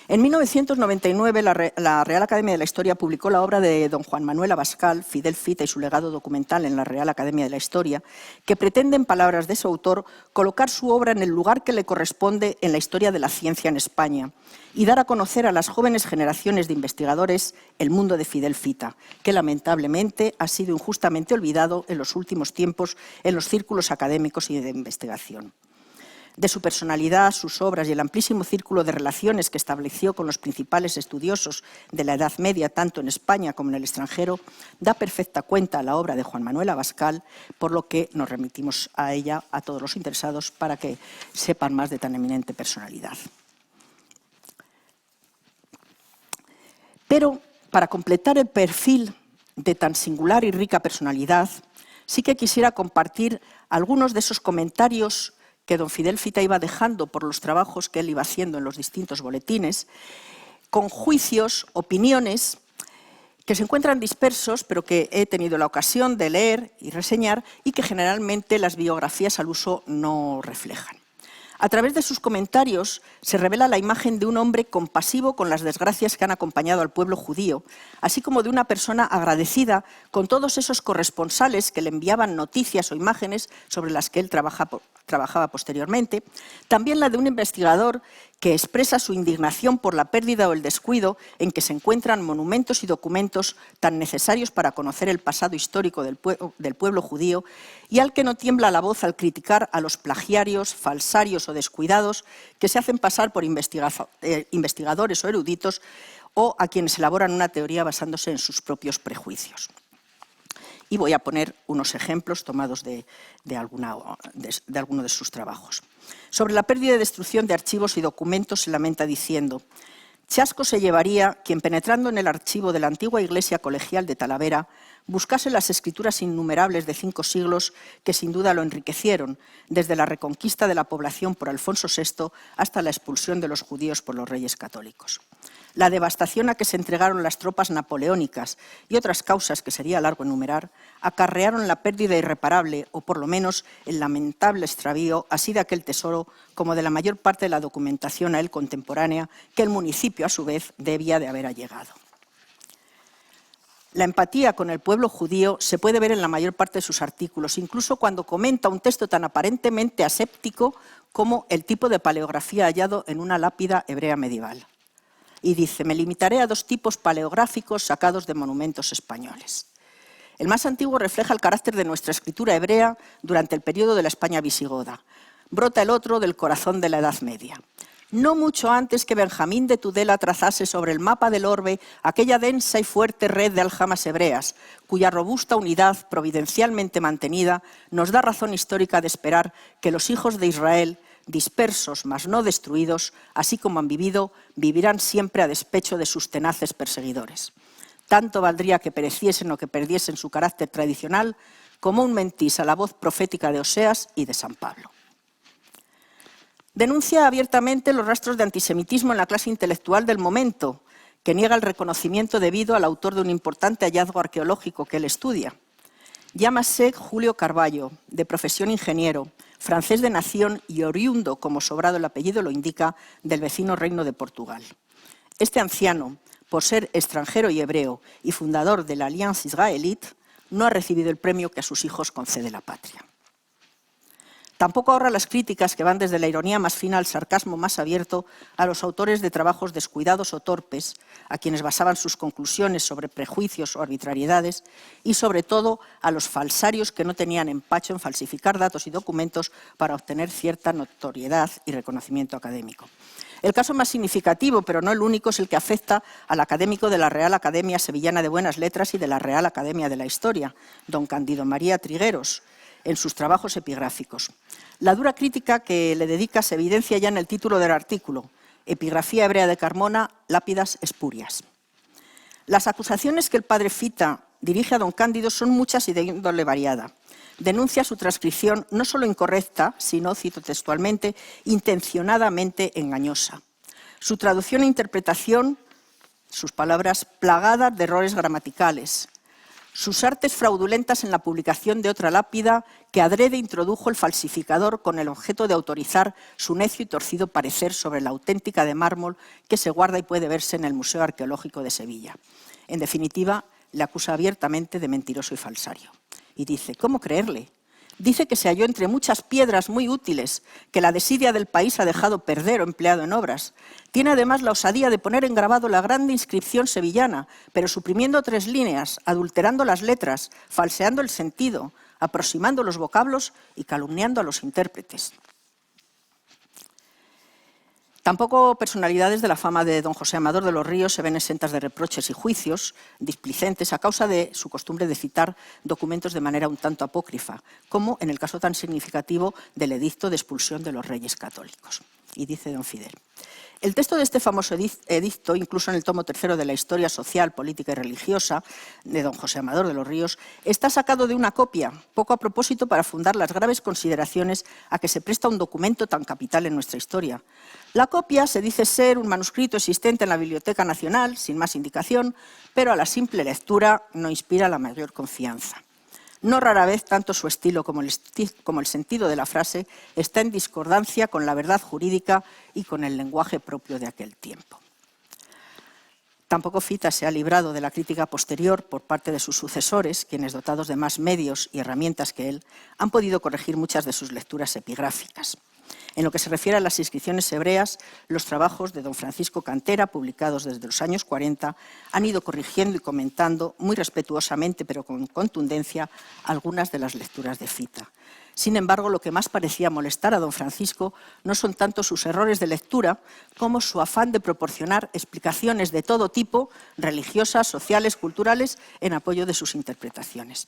En 1999, la Real Academia de la Historia publicó la obra de don Juan Manuel Abascal, Fidel Fita y su legado documental en la Real Academia de la Historia, que pretende, en palabras de su autor, colocar su obra en el lugar que le corresponde en la historia de la ciencia en España y dar a conocer a las jóvenes generaciones de investigadores el mundo de Fidel Fita, que lamentablemente ha sido injustamente olvidado en los últimos tiempos en los círculos académicos y de investigación. De su personalidad, sus obras y el amplísimo círculo de relaciones que estableció con los principales estudiosos de la Edad Media, tanto en España como en el extranjero, da perfecta cuenta la obra de Juan Manuel Abascal, por lo que nos remitimos a ella a todos los interesados para que sepan más de tan eminente personalidad. Pero, para completar el perfil de tan singular y rica personalidad, sí que quisiera compartir algunos de esos comentarios que don Fidel Fita iba dejando por los trabajos que él iba haciendo en los distintos boletines, con juicios, opiniones, que se encuentran dispersos, pero que he tenido la ocasión de leer y reseñar y que generalmente las biografías al uso no reflejan. A través de sus comentarios se revela la imagen de un hombre compasivo con las desgracias que han acompañado al pueblo judío, así como de una persona agradecida con todos esos corresponsales que le enviaban noticias o imágenes sobre las que él trabajaba posteriormente. También la de un investigador que expresa su indignación por la pérdida o el descuido en que se encuentran monumentos y documentos tan necesarios para conocer el pasado histórico del pueblo judío y al que no tiembla la voz al criticar a los plagiarios, falsarios o descuidados que se hacen pasar por investigadores o eruditos o a quienes elaboran una teoría basándose en sus propios prejuicios. Y voy a poner unos ejemplos tomados de alguno de sus trabajos. Sobre la pérdida y destrucción de archivos y documentos se lamenta diciendo: chasco se llevaría quien, penetrando en el archivo de la antigua iglesia colegial de Talavera, buscase las escrituras innumerables de 5 siglos que sin duda lo enriquecieron, desde la reconquista de la población por Alfonso VI hasta la expulsión de los judíos por los reyes católicos. La devastación a que se entregaron las tropas napoleónicas y otras causas que sería largo enumerar, acarrearon la pérdida irreparable, o por lo menos el lamentable extravío, así de aquel tesoro como de la mayor parte de la documentación a él contemporánea, que el municipio, a su vez, debía de haber allegado. La empatía con el pueblo judío se puede ver en la mayor parte de sus artículos, incluso cuando comenta un texto tan aparentemente aséptico como el tipo de paleografía hallado en una lápida hebrea medieval. Y dice: me limitaré a 2 tipos paleográficos sacados de monumentos españoles. El más antiguo refleja el carácter de nuestra escritura hebrea durante el periodo de la España visigoda. Brota el otro del corazón de la Edad Media. No mucho antes que Benjamín de Tudela trazase sobre el mapa del orbe aquella densa y fuerte red de aljamas hebreas, cuya robusta unidad, providencialmente mantenida, nos da razón histórica de esperar que los hijos de Israel, dispersos mas no destruidos, así como han vivido, vivirán siempre a despecho de sus tenaces perseguidores. tanto valdría que pereciesen o que perdiesen su carácter tradicional, como un mentís a la voz profética de Oseas y de San Pablo. Denuncia abiertamente los rastros de antisemitismo en la clase intelectual del momento, que niega el reconocimiento debido al autor de un importante hallazgo arqueológico que él estudia. Llámase Julio Carballo, de profesión ingeniero, francés de nación y oriundo, como sobrado el apellido lo indica, del vecino Reino de Portugal. Este anciano, por ser extranjero y hebreo y fundador de la Alliance Israélite, no ha recibido el premio que a sus hijos concede la patria. Tampoco ahorra las críticas que van desde la ironía más fina al sarcasmo más abierto a los autores de trabajos descuidados o torpes, a quienes basaban sus conclusiones sobre prejuicios o arbitrariedades, y sobre todo a los falsarios que no tenían empacho en falsificar datos y documentos para obtener cierta notoriedad y reconocimiento académico. El caso más significativo, pero no el único, es el que afecta al académico de la Real Academia Sevillana de Buenas Letras y de la Real Academia de la Historia, don Cándido María Trigueros, en sus trabajos epigráficos. La dura crítica que le dedica se evidencia ya en el título del artículo, Epigrafía hebrea de Carmona, lápidas espurias. Las acusaciones que el padre Fita dirige a don Cándido son muchas y de índole variada. Denuncia su transcripción no solo incorrecta, sino, cito textualmente, intencionadamente engañosa. Su traducción e interpretación, sus palabras, plagada de errores gramaticales. Sus artes fraudulentas en la publicación de otra lápida que adrede introdujo el falsificador con el objeto de autorizar su necio y torcido parecer sobre la auténtica de mármol que se guarda y puede verse en el Museo Arqueológico de Sevilla. En definitiva, le acusa abiertamente de mentiroso y falsario. Y dice, ¿cómo creerle? Dice que se halló entre muchas piedras muy útiles, que la desidia del país ha dejado perder o empleado en obras. Tiene además la osadía de poner en grabado la grande inscripción sevillana, pero suprimiendo 3 líneas, adulterando las letras, falseando el sentido, aproximando los vocablos y calumniando a los intérpretes. Tampoco personalidades de la fama de don José Amador de los Ríos se ven exentas de reproches y juicios displicentes a causa de su costumbre de citar documentos de manera un tanto apócrifa, como en el caso tan significativo del edicto de expulsión de los reyes católicos. Y dice don Fidel, el texto de este famoso edicto, incluso en el tomo 3 de la Historia Social, Política y Religiosa de don José Amador de los Ríos, está sacado de una copia, poco a propósito para fundar las graves consideraciones a que se presta un documento tan capital en nuestra historia. La copia se dice ser un manuscrito existente en la Biblioteca Nacional, sin más indicación, pero a la simple lectura no inspira la mayor confianza. No rara vez tanto su estilo como el sentido de la frase está en discordancia con la verdad jurídica y con el lenguaje propio de aquel tiempo. Tampoco Fita se ha librado de la crítica posterior por parte de sus sucesores, quienes, dotados de más medios y herramientas que él, han podido corregir muchas de sus lecturas epigráficas. En lo que se refiere a las inscripciones hebreas, los trabajos de don Francisco Cantera, publicados desde los años 40, han ido corrigiendo y comentando muy respetuosamente, pero con contundencia, algunas de las lecturas de Fita. Sin embargo, lo que más parecía molestar a don Francisco no son tanto sus errores de lectura como su afán de proporcionar explicaciones de todo tipo, religiosas, sociales, culturales, en apoyo de sus interpretaciones.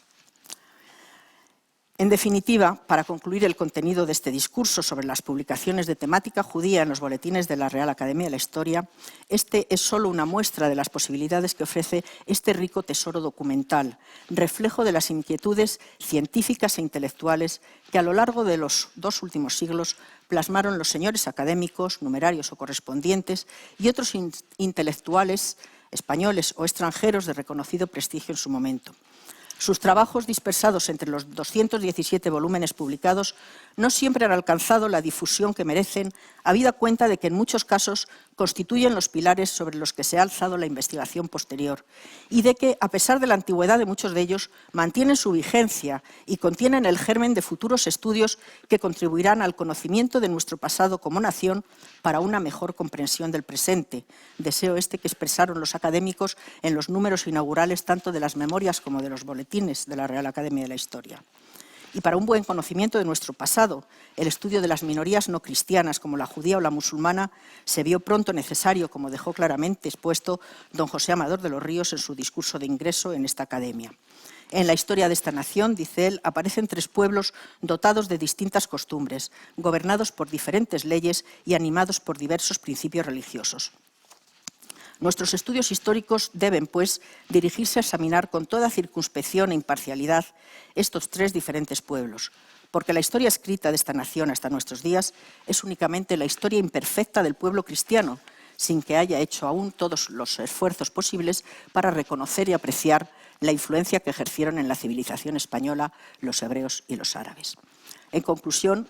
En definitiva, para concluir el contenido de este discurso sobre las publicaciones de temática judía en los boletines de la Real Academia de la Historia, este es solo una muestra de las posibilidades que ofrece este rico tesoro documental, reflejo de las inquietudes científicas e intelectuales que a lo largo de los 2 últimos siglos plasmaron los señores académicos, numerarios o correspondientes y otros intelectuales españoles o extranjeros de reconocido prestigio en su momento. Sus trabajos, dispersados entre los 217 volúmenes publicados, no siempre han alcanzado la difusión que merecen, habida cuenta de que en muchos casos constituyen los pilares sobre los que se ha alzado la investigación posterior y de que, a pesar de la antigüedad de muchos de ellos, mantienen su vigencia y contienen el germen de futuros estudios que contribuirán al conocimiento de nuestro pasado como nación para una mejor comprensión del presente, deseo este que expresaron los académicos en los números inaugurales tanto de las memorias como de los boletines de la Real Academia de la Historia. Y para un buen conocimiento de nuestro pasado, el estudio de las minorías no cristianas como la judía o la musulmana se vio pronto necesario, como dejó claramente expuesto don José Amador de los Ríos en su discurso de ingreso en esta academia. En la historia de esta nación, dice él, aparecen 3 pueblos dotados de distintas costumbres, gobernados por diferentes leyes y animados por diversos principios religiosos. Nuestros estudios históricos deben, pues, dirigirse a examinar con toda circunspección e imparcialidad estos tres diferentes pueblos, porque la historia escrita de esta nación hasta nuestros días es únicamente la historia imperfecta del pueblo cristiano, sin que haya hecho aún todos los esfuerzos posibles para reconocer y apreciar la influencia que ejercieron en la civilización española los hebreos y los árabes. En conclusión,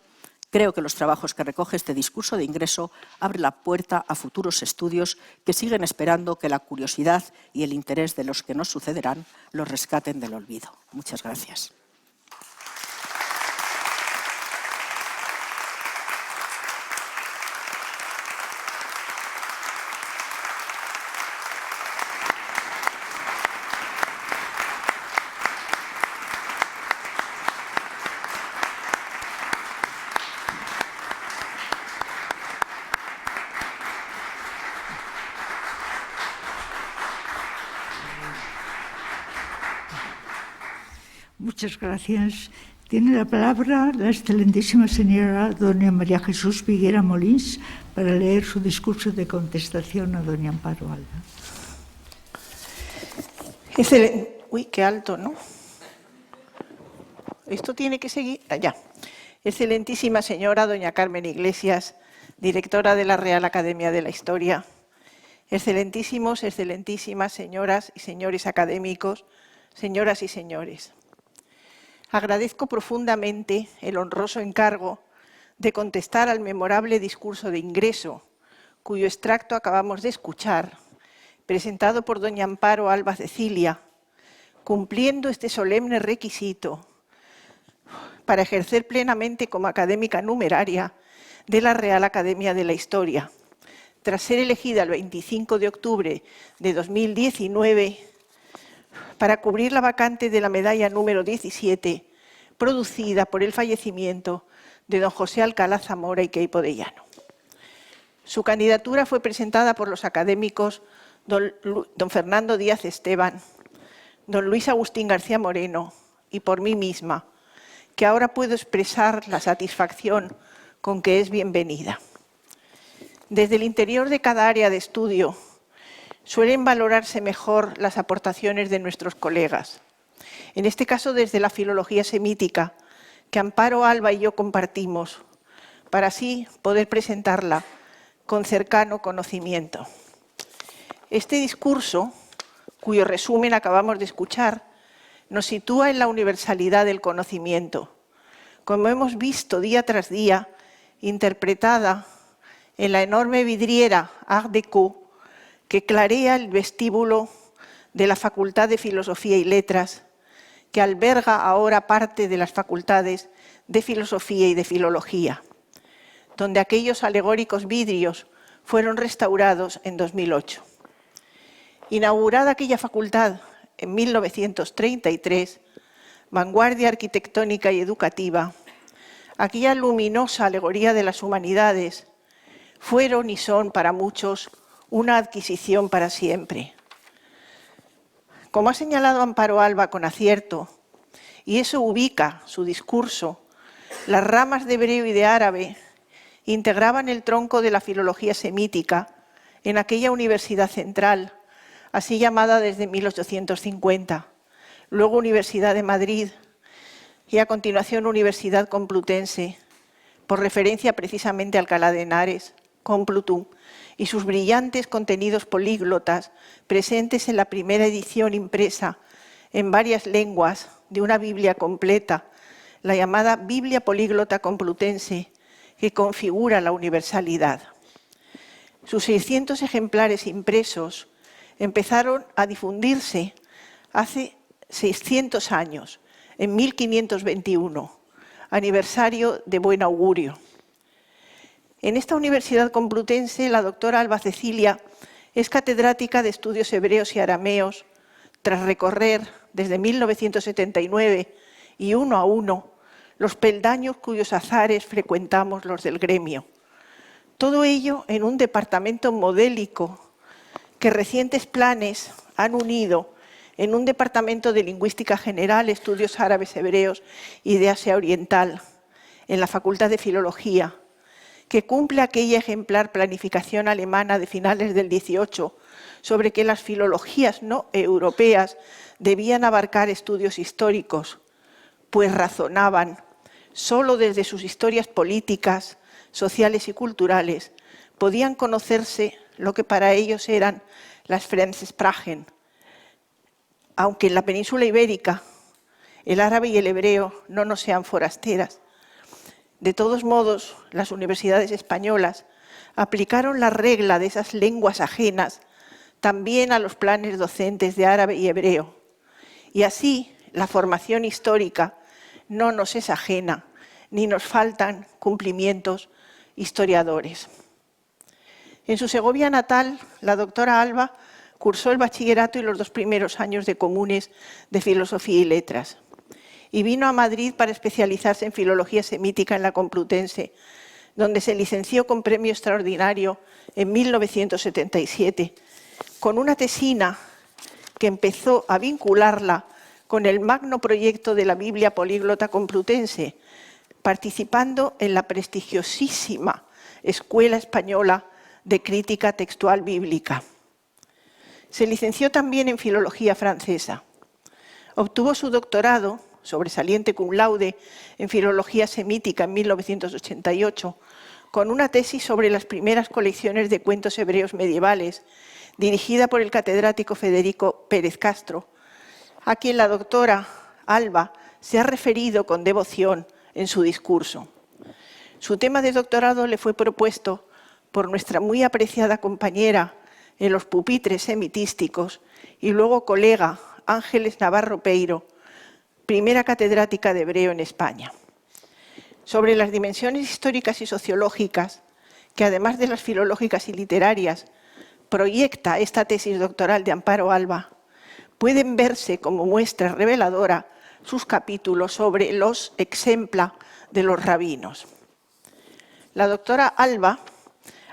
creo que los trabajos que recoge este discurso de ingreso abren la puerta a futuros estudios que siguen esperando que la curiosidad y el interés de los que nos sucederán los rescaten del olvido. Muchas gracias. Muchas gracias. Tiene la palabra la excelentísima señora doña María Jesús Viguera Molins para leer su discurso de contestación a doña Amparo Alba. Uy, qué alto, ¿no? Esto tiene que seguir allá. Excelentísima señora doña Carmen Iglesias, directora de la Real Academia de la Historia. Excelentísimas señoras y señores académicos, señoras y señores. Agradezco profundamente el honroso encargo de contestar al memorable discurso de ingreso, cuyo extracto acabamos de escuchar, presentado por doña Amparo Alba Cecilia, cumpliendo este solemne requisito para ejercer plenamente como académica numeraria de la Real Academia de la Historia, tras ser elegida el 25 de octubre de 2019 para cubrir la vacante de la medalla número 17, producida por el fallecimiento de don José Alcalá Zamora y Queipo de Llano. Su candidatura fue presentada por los académicos don Fernando Díaz Esteban, don Luis Agustín García Moreno y por mí misma, que ahora puedo expresar la satisfacción con que es bienvenida. Desde el interior de cada área de estudio suelen valorarse mejor las aportaciones de nuestros colegas. En este caso, desde la filología semítica, que Amparo Alba y yo compartimos, para así poder presentarla con cercano conocimiento. Este discurso, cuyo resumen acabamos de escuchar, nos sitúa en la universalidad del conocimiento, como hemos visto día tras día, interpretada en la enorme vidriera Art Déco que clarea el vestíbulo de la Facultad de Filosofía y Letras, que alberga ahora parte de las facultades de Filosofía y de Filología, donde aquellos alegóricos vidrios fueron restaurados en 2008. Inaugurada aquella facultad en 1933, vanguardia arquitectónica y educativa, aquella luminosa alegoría de las humanidades fueron y son para muchos una adquisición para siempre. Como ha señalado Amparo Alba con acierto, y eso ubica su discurso, las ramas de hebreo y de árabe integraban el tronco de la filología semítica en aquella Universidad Central, así llamada desde 1850, luego Universidad de Madrid y a continuación Universidad Complutense, por referencia precisamente a Alcalá de Henares, Complutum, y sus brillantes contenidos políglotas presentes en la primera edición impresa en varias lenguas de una Biblia completa, la llamada Biblia Políglota Complutense, que configura la universalidad. Sus 600 ejemplares impresos empezaron a difundirse hace 600 años, en 1521, aniversario de Buen Augurio. En esta Universidad Complutense, la doctora Alba Cecilia es catedrática de estudios hebreos y arameos, tras recorrer desde 1979 y uno a uno los peldaños cuyos azares frecuentamos los del gremio. Todo ello en un departamento modélico que recientes planes han unido en un departamento de Lingüística General, Estudios Árabes Hebreos y de Asia Oriental, en la Facultad de Filología, que cumple aquella ejemplar planificación alemana de finales del 18 sobre que las filologías no europeas debían abarcar estudios históricos, pues razonaban, solo desde sus historias políticas, sociales y culturales, podían conocerse lo que para ellos eran las Fremdsprachen, aunque en la península ibérica el árabe y el hebreo no nos sean forasteras. De todos modos, las universidades españolas aplicaron la regla de esas lenguas ajenas también a los planes docentes de árabe y hebreo. Y así, la formación histórica no nos es ajena, ni nos faltan cumplimientos historiadores. En su Segovia natal, la doctora Alba cursó el bachillerato y los 2 primeros años de comunes de Filosofía y Letras. Y vino a Madrid para especializarse en Filología Semítica en la Complutense, donde se licenció con premio extraordinario en 1977, con una tesina que empezó a vincularla con el magno proyecto de la Biblia Políglota Complutense, participando en la prestigiosísima Escuela Española de Crítica Textual Bíblica. Se licenció también en Filología Francesa. Obtuvo su doctorado, sobresaliente cum laude, en Filología Semítica en 1988, con una tesis sobre las primeras colecciones de cuentos hebreos medievales, dirigida por el catedrático Federico Pérez Castro, a quien la doctora Alba se ha referido con devoción en su discurso. Su tema de doctorado le fue propuesto por nuestra muy apreciada compañera en los pupitres semitísticos y luego colega Ángeles Navarro Peiro, primera catedrática de hebreo en España. Sobre las dimensiones históricas y sociológicas, que además de las filológicas y literarias, proyecta esta tesis doctoral de Amparo Alba, pueden verse como muestra reveladora sus capítulos sobre los exempla de los rabinos. La doctora Alba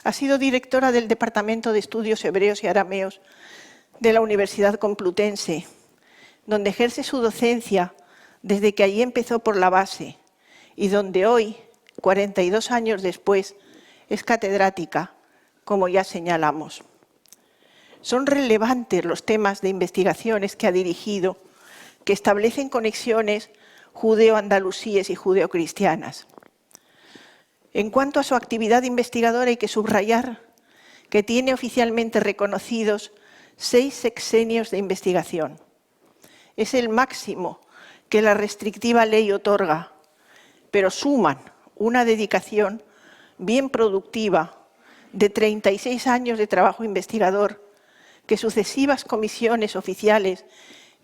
ha sido directora del Departamento de Estudios Hebreos y Arameos de la Universidad Complutense, donde ejerce su docencia desde que allí empezó por la base y donde hoy, 42 años después, es catedrática, como ya señalamos. Son relevantes los temas de investigaciones que ha dirigido, que establecen conexiones judeo-andalusíes y judeocristianas. En cuanto a su actividad investigadora, hay que subrayar que tiene oficialmente reconocidos 6 sexenios de investigación. Es el máximo que la restrictiva ley otorga, pero suman una dedicación bien productiva de 36 años de trabajo investigador que sucesivas comisiones oficiales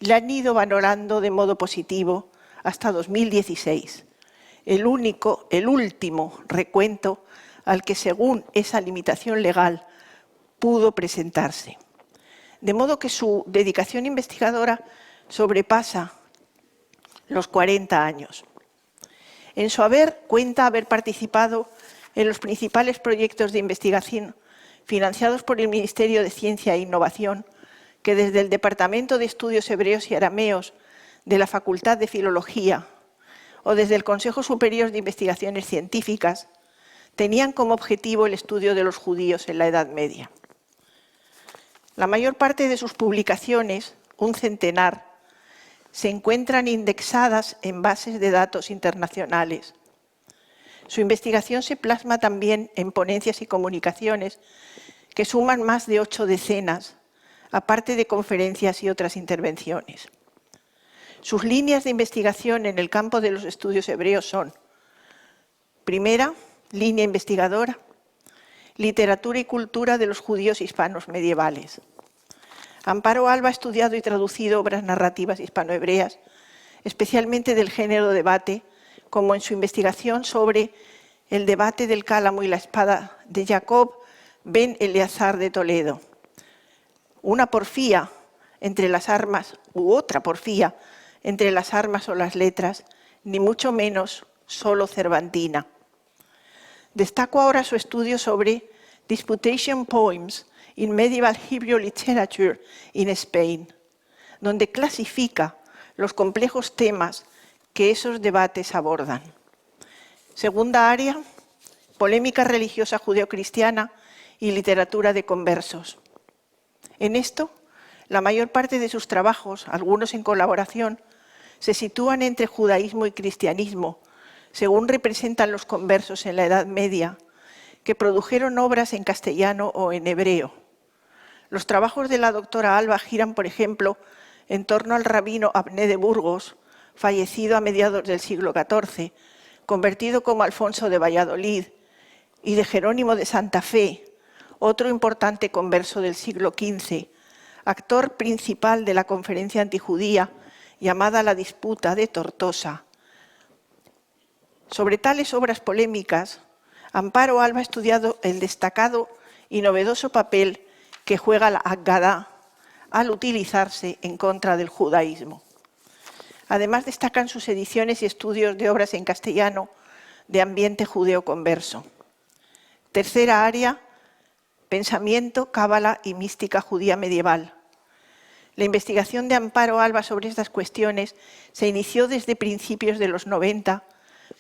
le han ido valorando de modo positivo hasta 2016. El último recuento al que, según esa limitación legal, pudo presentarse. De modo que su dedicación investigadora sobrepasa los 40 años. En su haber cuenta haber participado en los principales proyectos de investigación financiados por el Ministerio de Ciencia e Innovación, que desde el Departamento de Estudios Hebreos y Arameos de la Facultad de Filología o desde el Consejo Superior de Investigaciones Científicas, tenían como objetivo el estudio de los judíos en la Edad Media. La mayor parte de sus publicaciones, un centenar, se encuentran indexadas en bases de datos internacionales. Su investigación se plasma también en ponencias y comunicaciones que suman más de 8 decenas, aparte de conferencias y otras intervenciones. Sus líneas de investigación en el campo de los estudios hebreos son: primera, línea investigadora, literatura y cultura de los judíos hispanos medievales. Amparo Alba ha estudiado y traducido obras narrativas hispanohebreas, especialmente del género debate, como en su investigación sobre el debate del cálamo y la espada de Jacob ben Eleazar de Toledo. Una porfía entre las armas u otra porfía entre las armas o las letras, ni mucho menos solo cervantina. Destaco ahora su estudio sobre Disputation Poems in Medieval Hebrew Literature in Spain, donde clasifica los complejos temas que esos debates abordan. Segunda área, polémica religiosa judeocristiana y literatura de conversos. En esto, la mayor parte de sus trabajos, algunos en colaboración, se sitúan entre judaísmo y cristianismo, según representan los conversos en la Edad Media, que produjeron obras en castellano o en hebreo. Los trabajos de la doctora Alba giran, por ejemplo, en torno al rabino Abné de Burgos, fallecido a mediados del siglo XIV, convertido como Alfonso de Valladolid, y de Jerónimo de Santa Fe, otro importante converso del siglo XV, actor principal de la conferencia antijudía llamada La Disputa de Tortosa. Sobre tales obras polémicas, Amparo Alba ha estudiado el destacado y novedoso papel que juega la Haggadá al utilizarse en contra del judaísmo. Además, destacan sus ediciones y estudios de obras en castellano de ambiente judeo-converso. Tercera área, pensamiento, cábala y mística judía medieval. La investigación de Amparo Alba sobre estas cuestiones se inició desde principios de los 90,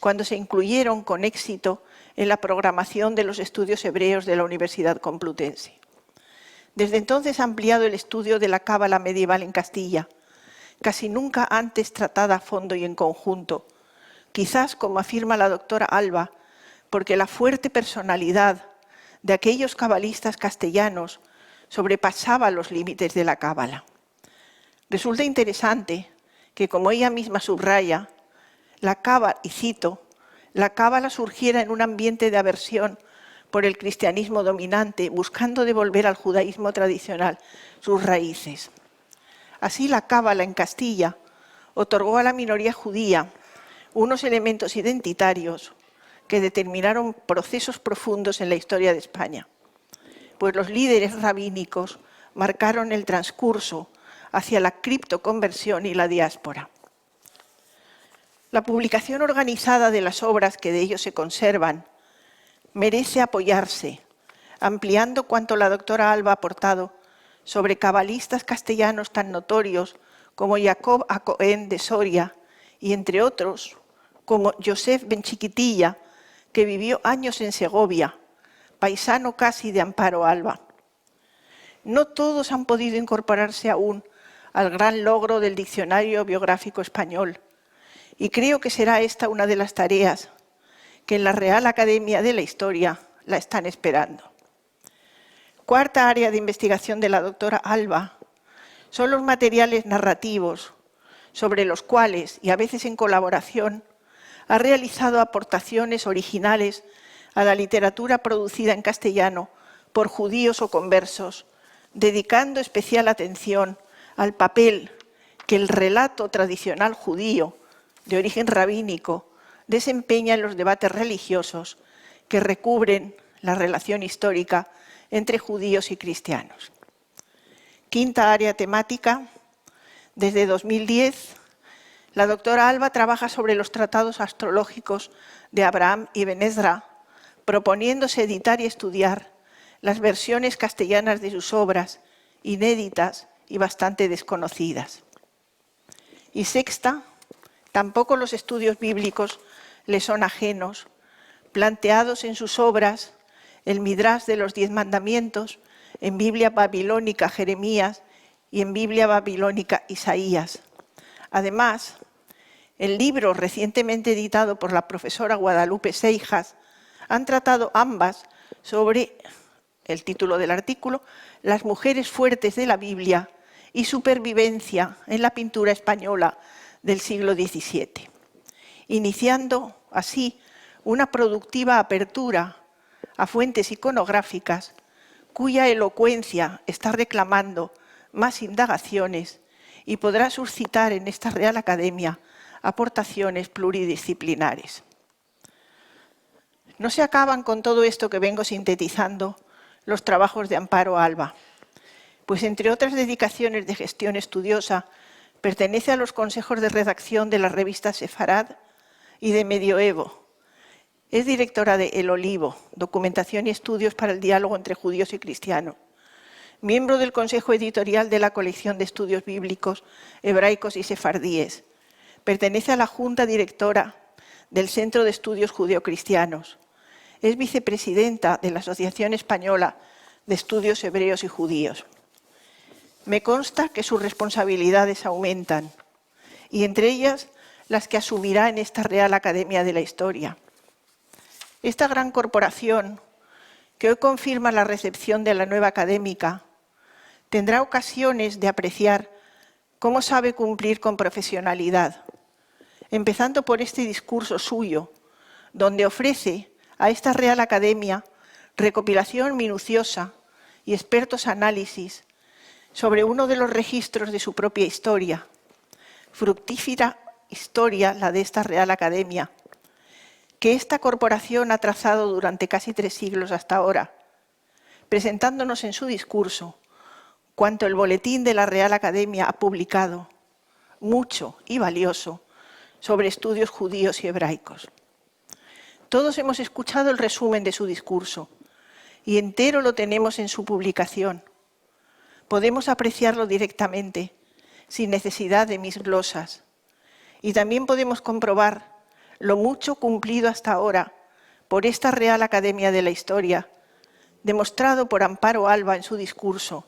cuando se incluyeron con éxito en la programación de los estudios hebreos de la Universidad Complutense. Desde entonces ha ampliado el estudio de la cábala medieval en Castilla, casi nunca antes tratada a fondo y en conjunto, quizás, como afirma la doctora Alba, porque la fuerte personalidad de aquellos cabalistas castellanos sobrepasaba los límites de la cábala. Resulta interesante que, como ella misma subraya, la cábala, y cito, la cábala surgiera en un ambiente de aversión por el cristianismo dominante, buscando devolver al judaísmo tradicional sus raíces. Así, la cábala en Castilla otorgó a la minoría judía unos elementos identitarios que determinaron procesos profundos en la historia de España, pues los líderes rabínicos marcaron el transcurso hacia la criptoconversión y la diáspora. La publicación organizada de las obras que de ellos se conservan merece apoyarse, ampliando cuanto la doctora Alba ha aportado sobre cabalistas castellanos tan notorios como Jacob a Cohen de Soria y, entre otros, como Joseph ben Chiquitilla, que vivió años en Segovia, paisano casi de Amparo Alba. No todos han podido incorporarse aún al gran logro del Diccionario Biográfico Español, y creo que será esta una de las tareas que en la Real Academia de la Historia la están esperando. Cuarta área de investigación de la doctora Alba son los materiales narrativos, sobre los cuales, y a veces en colaboración, ha realizado aportaciones originales a la literatura producida en castellano por judíos o conversos, dedicando especial atención al papel que el relato tradicional judío, de origen rabínico, desempeña en los debates religiosos que recubren la relación histórica entre judíos y cristianos. Quinta área temática. Desde 2010, la doctora Alba trabaja sobre los tratados astrológicos de Abraham y Ben Ezra, proponiéndose editar y estudiar las versiones castellanas de sus obras, inéditas y bastante desconocidas. Y sexta, tampoco los estudios bíblicos le son ajenos, planteados en sus obras, el Midrash de los 10 mandamientos, en Biblia babilónica Jeremías y en Biblia babilónica Isaías. Además, el libro recientemente editado por la profesora Guadalupe Seijas han tratado ambas sobre, el título del artículo, las mujeres fuertes de la Biblia y supervivencia en la pintura española del siglo XVII, iniciando así una productiva apertura a fuentes iconográficas cuya elocuencia está reclamando más indagaciones y podrá suscitar en esta Real Academia aportaciones pluridisciplinares. No se acaban con todo esto que vengo sintetizando los trabajos de Amparo Alba, pues entre otras dedicaciones de gestión estudiosa pertenece a los consejos de redacción de la revista Sefarad y de Medioevo. Es directora de El Olivo, Documentación y Estudios para el Diálogo entre Judíos y Cristianos, miembro del Consejo Editorial de la Colección de Estudios Bíblicos Hebraicos y Sefardíes. Pertenece a la Junta Directora del Centro de Estudios Judeocristianos. Es vicepresidenta de la Asociación Española de Estudios Hebreos y Judíos. me consta que sus responsabilidades aumentan, y entre ellas las que asumirá en esta Real Academia de la Historia. Esta gran corporación, que hoy confirma la recepción de la nueva académica, tendrá ocasiones de apreciar cómo sabe cumplir con profesionalidad, empezando por este discurso suyo, donde ofrece a esta Real Academia recopilación minuciosa y expertos análisis sobre uno de los registros de su propia historia, fructífera historia la de esta Real Academia, que esta corporación ha trazado durante casi 3 siglos hasta ahora, presentándonos en su discurso cuanto el boletín de la Real Academia ha publicado, mucho y valioso, sobre estudios judíos y hebraicos. Todos hemos escuchado el resumen de su discurso y entero lo tenemos en su publicación. Podemos apreciarlo directamente, sin necesidad de mis glosas. Y también podemos comprobar lo mucho cumplido hasta ahora por esta Real Academia de la Historia, demostrado por Amparo Alba en su discurso,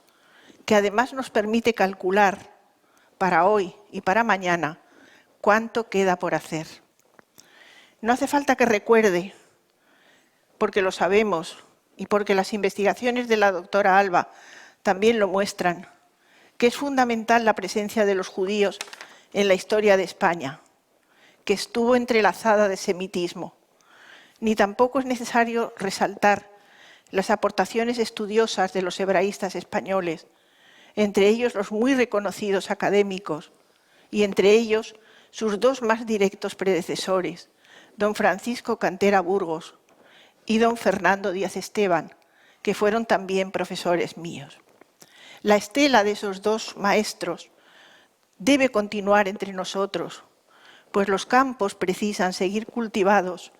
que además nos permite calcular para hoy y para mañana cuánto queda por hacer. No hace falta que recuerde, porque lo sabemos y porque las investigaciones de la doctora Alba también lo muestran, que es fundamental la presencia de los judíos en la historia de España, que estuvo entrelazada de semitismo. Ni tampoco es necesario resaltar las aportaciones estudiosas de los hebraístas españoles, entre ellos los muy reconocidos académicos, y entre ellos sus 2 más directos predecesores, don Francisco Cantera Burgos y don Fernando Díaz Esteban, que fueron también profesores míos. La estela de esos 2 maestros debe continuar entre nosotros, pues los campos precisan seguir cultivados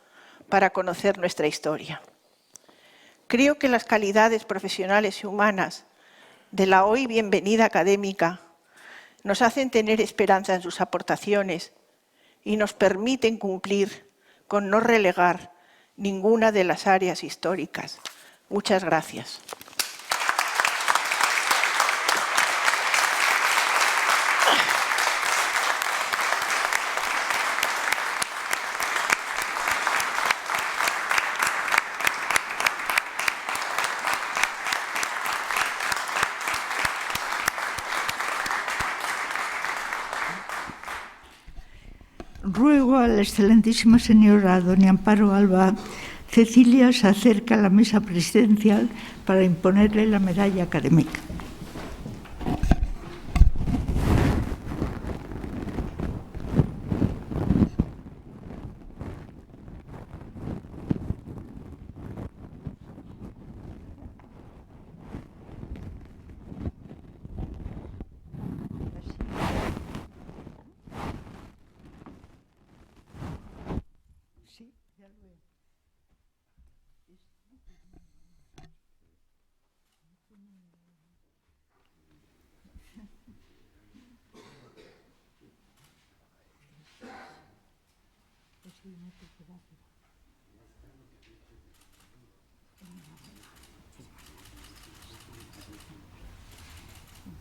para conocer nuestra historia. Creo que las calidades profesionales y humanas de la hoy bienvenida académica nos hacen tener esperanza en sus aportaciones y nos permiten cumplir con no relegar ninguna de las áreas históricas. Muchas gracias. Ruego a la excelentísima señora doña Amparo Alba Cecilia se acerca a la mesa presidencial para imponerle la medalla académica.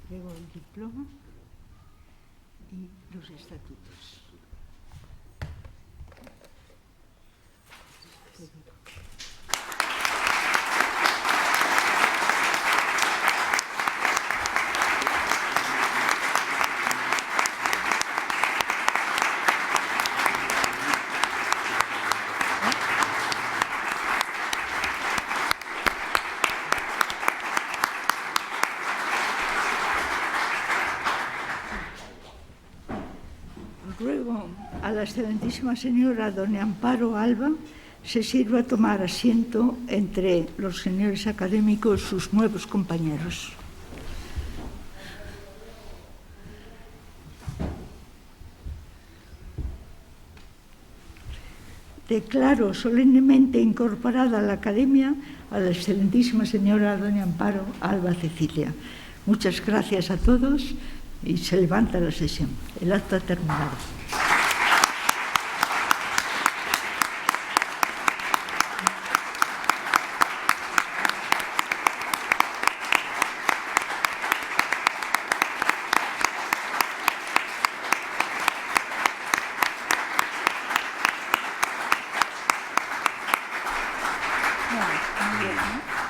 Entrego el diploma y los estatutos. Ruego a la excelentísima señora doña Amparo Alba se sirva a tomar asiento entre los señores académicos, sus nuevos compañeros. Declaro solemnemente incorporada a la Academia a la excelentísima señora doña Amparo Alba Cecilia. Muchas gracias a todos y se levanta la sesión. El acto ha terminado. Muy bien, ¿no?